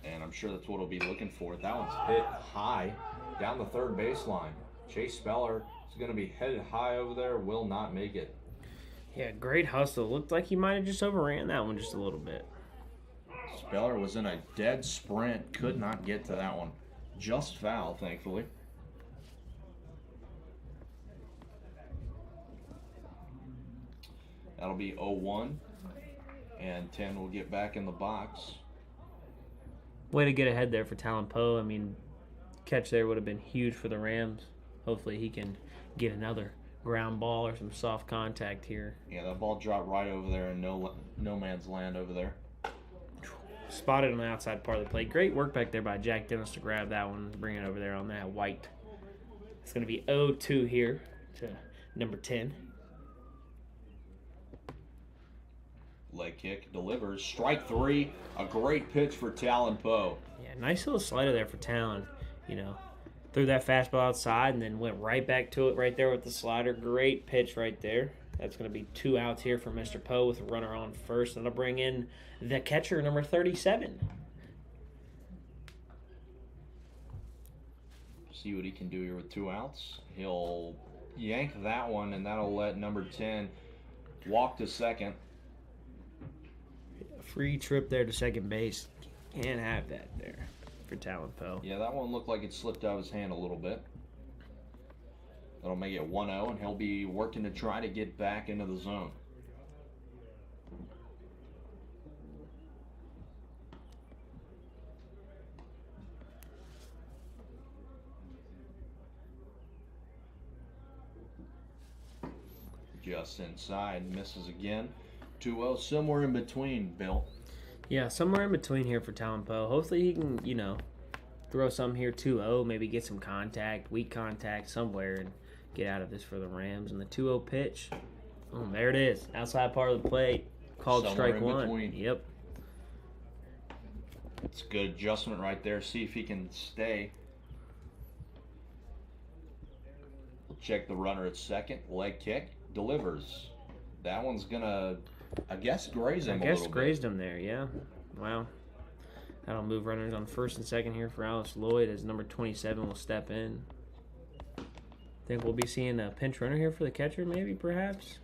And I'm sure that's what he'll be looking for. That one's hit high down the third baseline. Chase Speller is going to be headed high over there, will not make it. Yeah, great hustle. Looked like he might have just overran that one just a little bit. Speller was in a dead sprint, could not get to that one. Just foul, thankfully. That'll be 0-1, and 10 will get back in the box. Way to get ahead there for Talon Poe. I mean, catch there would have been huge for the Rams. Hopefully he can get another ground ball or some soft contact here. Yeah, that ball dropped right over there in no man's land over there. Spotted on the outside part of the plate. Great work back there by Jack Dennis to grab that one, bring it over there on that white. It's going to be 0-2 here to number 10. Leg kick, delivers. Strike three. A great pitch for Talon Poe. Yeah, nice little slider there for Talon. You know, threw that fastball outside and then went right back to it right there with the slider. Great pitch right there. That's going to be 2 outs here for Mr. Poe with a runner on first. And I'll bring in the catcher, number 37. See what he can do here with 2 outs. He'll yank that one, and that'll let number 10 walk to second. Free trip there to second base. Can't have that there for Talon Poe. Yeah, that one looked like it slipped out of his hand a little bit. That'll make it 1-0, and he'll be working to try to get back into the zone. Just inside, misses again. 2-0, somewhere in between, Bill. Yeah, somewhere in between here for Talon Poe. Hopefully he can, you know, throw some here 2-0, maybe get some contact, weak contact somewhere, and get out of this for the Rams. And the 2-0 pitch, oh, there it is. Outside part of the plate, called Somewhere strike in one. between. Yep. It's a good adjustment right there. See if he can stay. We'll check the runner at second. Leg kick. Delivers. That one's going to, I guess, graze him a little bit. Grazed him there, yeah. Wow. That'll move runners on first and second here for Alice Lloyd as number 27 will step in. Think we'll be seeing a pinch runner here for the catcher, maybe, perhaps?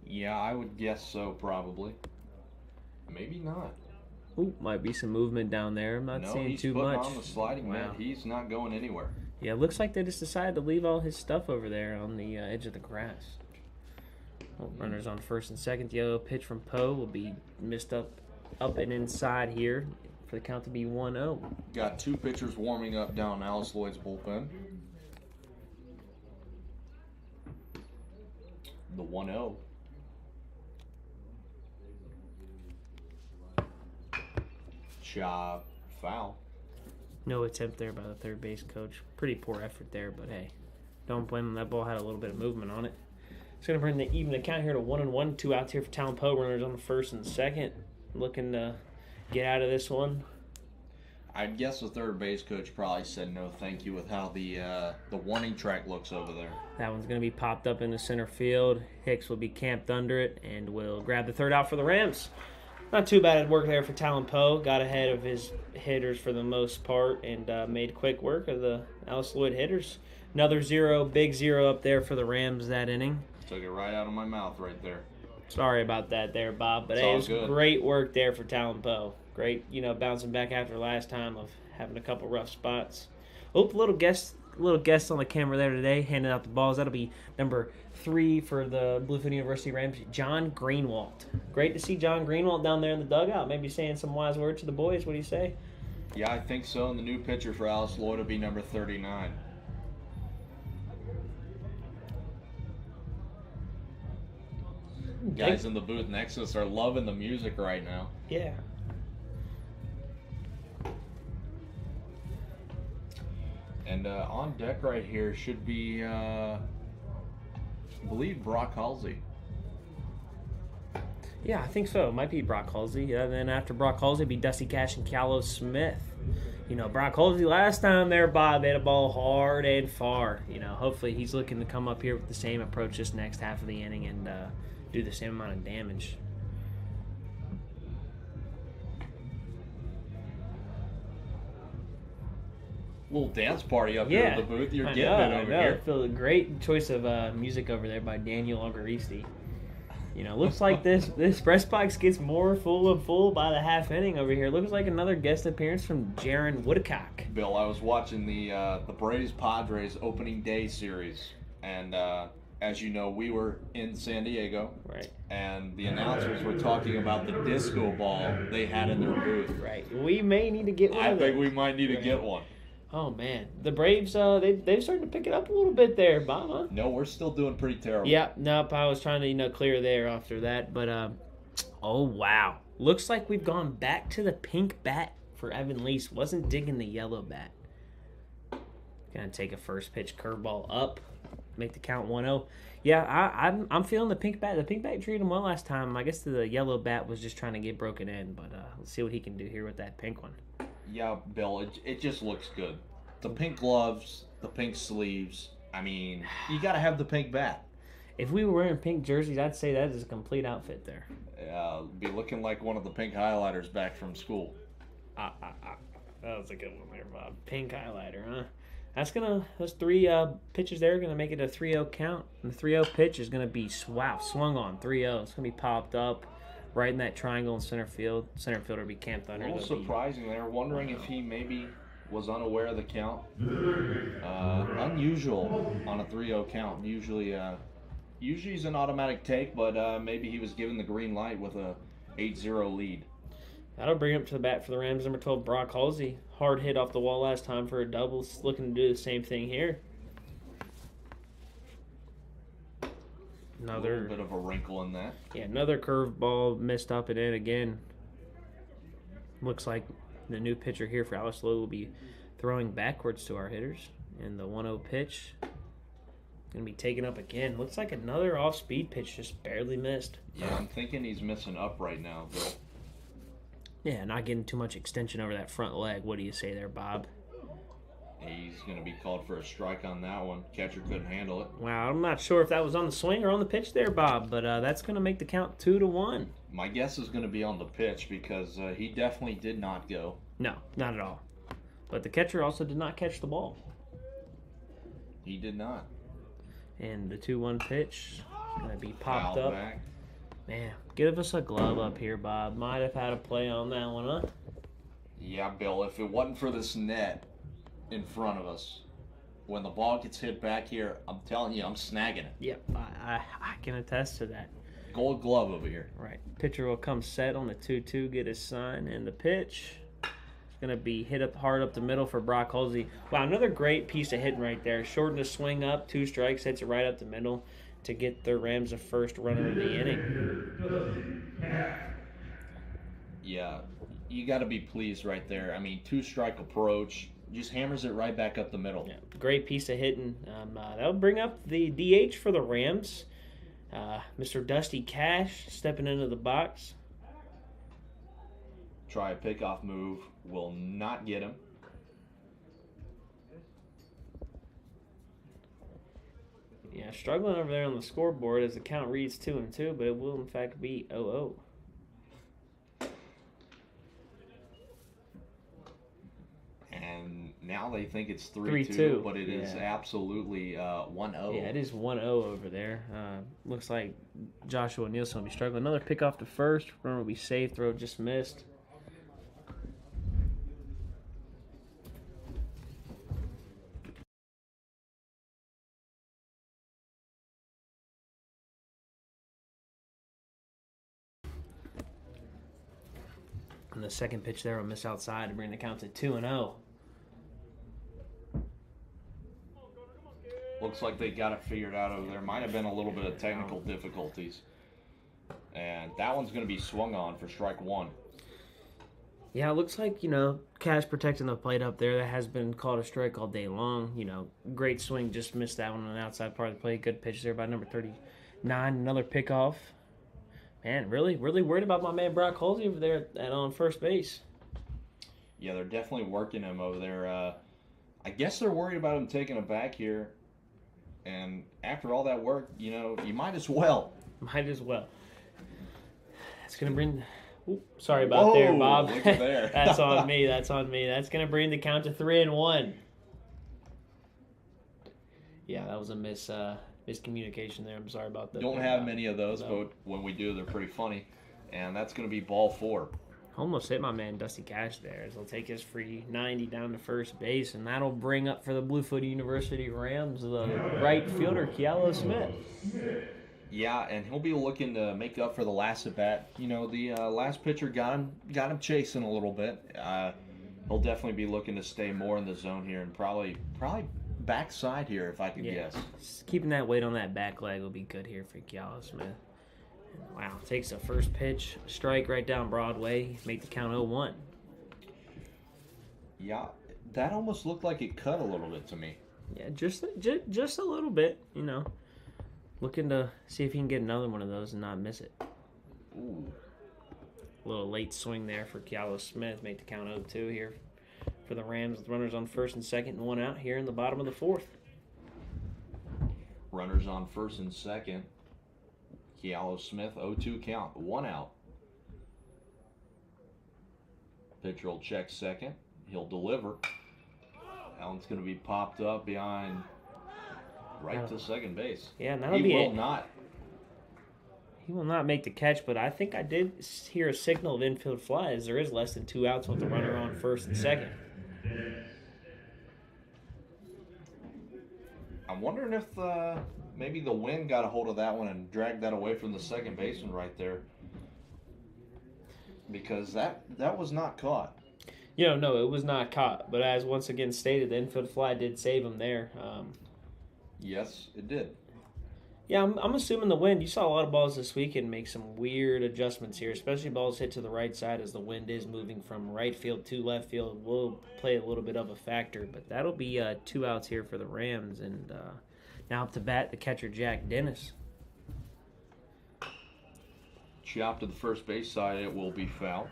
Yeah, I would guess so, probably. Maybe not. Ooh, might be some movement down there. I'm not seeing too much. No, he's putting on the sliding mat. He's not going anywhere. Yeah, it looks like they just decided to leave all his stuff over there on the edge of the grass. Well, runners on first and second. The yellow pitch from Poe will be missed up and inside here for the count to be 1-0. Got 2 pitchers warming up down Alice Lloyd's bullpen. The 1-0. Chop, foul. No attempt there by the third base coach. Pretty poor effort there, but hey, don't blame him. That ball had a little bit of movement on it. It's going to bring the even account here to 1-1. 2 outs here for Talon Poe. Runners on the first and second. Looking to get out of this one. I'd guess the third base coach probably said no thank you with how the warning track looks over there. That one's going to be popped up into center field. Hicks will be camped under it and will grab the third out for the Rams. Not too bad at work there for Talon Poe. Got ahead of his hitters for the most part and made quick work of the Alice Lloyd hitters. Another 0, big 0 up there for the Rams that inning. Took it right out of my mouth right there. Sorry about that there, Bob, but It's hey, it all was good. great work there for Talon Poe. Great, bouncing back after last time of having a couple rough spots. Oh, little guest on the camera there today, handing out the balls. That'll be number 3 for the Bluefield University Rams, John Greenwald. Great to see John Greenwald down there in the dugout, maybe saying some wise words to the boys. What do you say? Yeah, I think so. And the new pitcher for Alice Lloyd will be number 39. Guys in the booth next to us are loving the music right now. Yeah. And on deck right here should be, I believe, Brock Halsey. Yeah, I think so. It might be Brock Halsey. And then after Brock Halsey, it'd be Dusty Cash and Callow Smith. Brock Halsey last time there, Bob, hit a ball hard and far. Hopefully he's looking to come up here with the same approach this next half of the inning and do the same amount of damage. Little dance party up here in the booth. You're getting it over here. I feel a great choice of music over there by Daniel Algaristi. Looks like this press box gets more full by the half inning over here. Looks like another guest appearance from Jaron Woodcock. Bill, I was watching the Braves Padres opening day series, and as you know, we were in San Diego, right? And the announcers were talking about the disco ball they had in their booth. Right. We may need to get one. I think we might need to get one. Oh man, the Braves they've started to pick it up a little bit there, Bob. Huh? No, we're still doing pretty terrible. Yeah, nope. I was trying to clear there after that, but oh wow, looks like we've gone back to the pink bat for Evan Lease. Wasn't digging the yellow bat. Gonna take a first pitch curveball up, make the count 1-0. Yeah, I'm feeling the pink bat. The pink bat treated him well last time. I guess the yellow bat was just trying to get broken in, but let's see what he can do here with that pink one. Yeah, Bill, it just looks good. The pink gloves, the pink sleeves. I mean, you got to have the pink bat. If we were wearing pink jerseys, I'd say that is a complete outfit there. Be looking like one of the pink highlighters back from school. That was a good one there, Bob. Pink highlighter, huh? Those 3 pitches there are going to make it a 3-0 count. And the 3-0 pitch is going to be, swung on 3-0. It's going to be popped up right in that triangle in center field. Center fielder will be camped under. A little surprising there. Wondering if he maybe was unaware of the count. Unusual on a 3-0 count. Usually it's an automatic take, but maybe he was given the green light with a 8-0 lead. That'll bring up to the bat for the Rams, number 12, Brock Halsey. Hard hit off the wall last time for a double. Looking to do the same thing here. Another bit of a wrinkle in that. Yeah, another curveball missed up and in again. Looks like the new pitcher here for Alice Lloyd will be throwing backwards to our hitters. And the 1-0 pitch going to be taken up again. Looks like another off-speed pitch just barely missed. Yeah, I'm thinking he's missing up right now, Bill. Yeah, not getting too much extension over that front leg. What do you say there, Bob? He's going to be called for a strike on that one. Catcher couldn't handle it. Wow, I'm not sure if that was on the swing or on the pitch there, Bob, but that's going to make the count 2-1. My guess is going to be on the pitch because he definitely did not go. No, not at all. But the catcher also did not catch the ball. He did not. And the 2-1 pitch is going to be popped up. Back. Man, give us a glove up here, Bob. Might have had a play on that one, huh? Yeah, Bill, if it wasn't for this net in front of us, when the ball gets hit back here, I'm telling you, I'm snagging it. Yep, I can attest to that. Gold glove over here. Right. Pitcher will come set on the 2-2, get his sign, and the pitch is going to be hit up hard up the middle for Brock Halsey. Wow, another great piece of hitting right there. Shortened the swing up, 2 strikes, hits it right up the middle to get the Rams a first runner of the inning. Yeah, you got to be pleased right there. I mean, 2-strike approach, just hammers it right back up the middle. Yeah, great piece of hitting. That'll bring up the DH for the Rams. Mr. Dusty Cash stepping into the box. Try a pickoff move, will not get him. Yeah, struggling over there on the scoreboard as the count reads 2-2, but it will in fact be 0-0. And now they think it's 3-2, but it is absolutely 1-0. Yeah, it is 1-0 over there. Looks like Joshua Nielsen will be struggling. Another pick off to first. Runner will be safe. Throw just missed. And the second pitch there will miss outside to bring the count to 2-0. Looks like they got it figured out over there. Might have been a little bit of technical difficulties. And that one's going to be swung on for strike one. Yeah, it looks like, Cash protecting the plate up there. That has been called a strike all day long. Great swing, just missed that one on the outside part of the plate. Good pitch there by number 39. Another pickoff. Man, really worried about my man Brock Halsey over there on first base. Yeah, they're definitely working him over there. I guess they're worried about him taking it back here. And after all that work, you might as well. Might as well. That's going to bring... Ooh, sorry about there, Bob. Look at there. That's on me. That's going to bring the count to 3-1. Yeah, that was a miscommunication there. I'm sorry about that. Don't have many of those, but when we do, they're pretty funny. And that's going to be ball 4. Almost hit my man Dusty Cash there, as he'll take his free 90 down to first base, and that'll bring up for the Bluefield University Rams the right fielder, Kealo Smith. Yeah, and he'll be looking to make up for the last at bat. The last pitcher got him chasing a little bit. He'll definitely be looking to stay more in the zone here and probably backside here if I could guess. Just keeping that weight on that back leg will be good here for Kealo Smith. Wow, takes the first pitch, strike right down Broadway, make the count 0-1. Yeah, that almost looked like it cut a little bit to me. Yeah, just a little bit, Looking to see if he can get another one of those and not miss it. Ooh. A little late swing there for Kealo Smith, make the count 0-2 here for the Rams with runners on first and second and one out here in the bottom of the fourth. Runners on first and second. Kealo Smith, 0-2 count, 1 out. Pitcher will check second. He'll deliver. That one's going to be popped up behind right to second base. Yeah, and that'll he be will it. not. He will not make the catch, but I think I did hear a signal of infield fly as there is less than 2 outs with the runner on first and second. I'm wondering if maybe the wind got a hold of that one and dragged that away from the second baseman right there. Because that was not caught. No, it was not caught. But as once again stated, the infield fly did save him there. Yes, it did. Yeah, I'm assuming the wind. You saw a lot of balls this weekend make some weird adjustments here, especially balls hit to the right side as the wind is moving from right field to left field. Will play a little bit of a factor, but that'll be 2 outs here for the Rams. And now up to bat, the catcher, Jack Dennis. Chop to the first base side, it will be foul.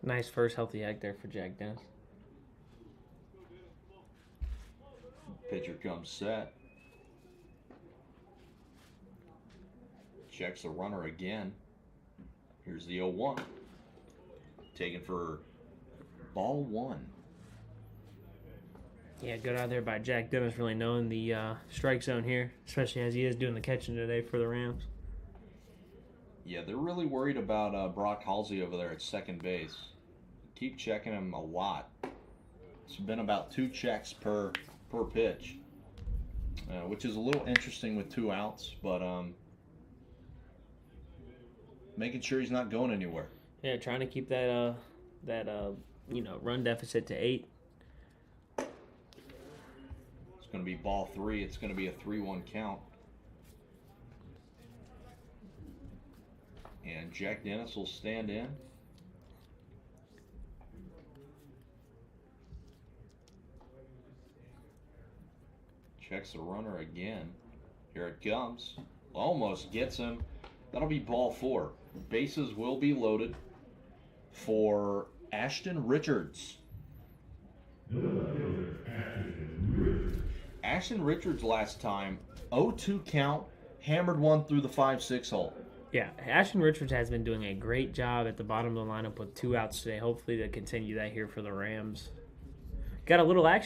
Nice first healthy egg there for Jack Dennis. Pitcher comes set. Checks the runner again. Here's the 0-1. Taken for ball 1. Yeah, good out there by Jack Dennis, really knowing the strike zone here, especially as he is doing the catching today for the Rams. Yeah, they're really worried about Brock Halsey over there at second base. Keep checking him a lot. It's been about 2 checks per pitch, which is a little interesting with 2 outs, but making sure he's not going anywhere. Yeah, trying to keep that run deficit to 8. It's going to be ball 3. It's going to be a 3-1 count. And Jack Dennis will stand in. Checks the runner again. Here it comes. Almost gets him. That'll be ball 4. Bases will be loaded for Ashton Richards. Ashton Richards last time, 0-2 count, hammered one through the 5-6 hole. Yeah, Ashton Richards has been doing a great job at the bottom of the lineup with 2 outs today. Hopefully to continue that here for the Rams. Got a little action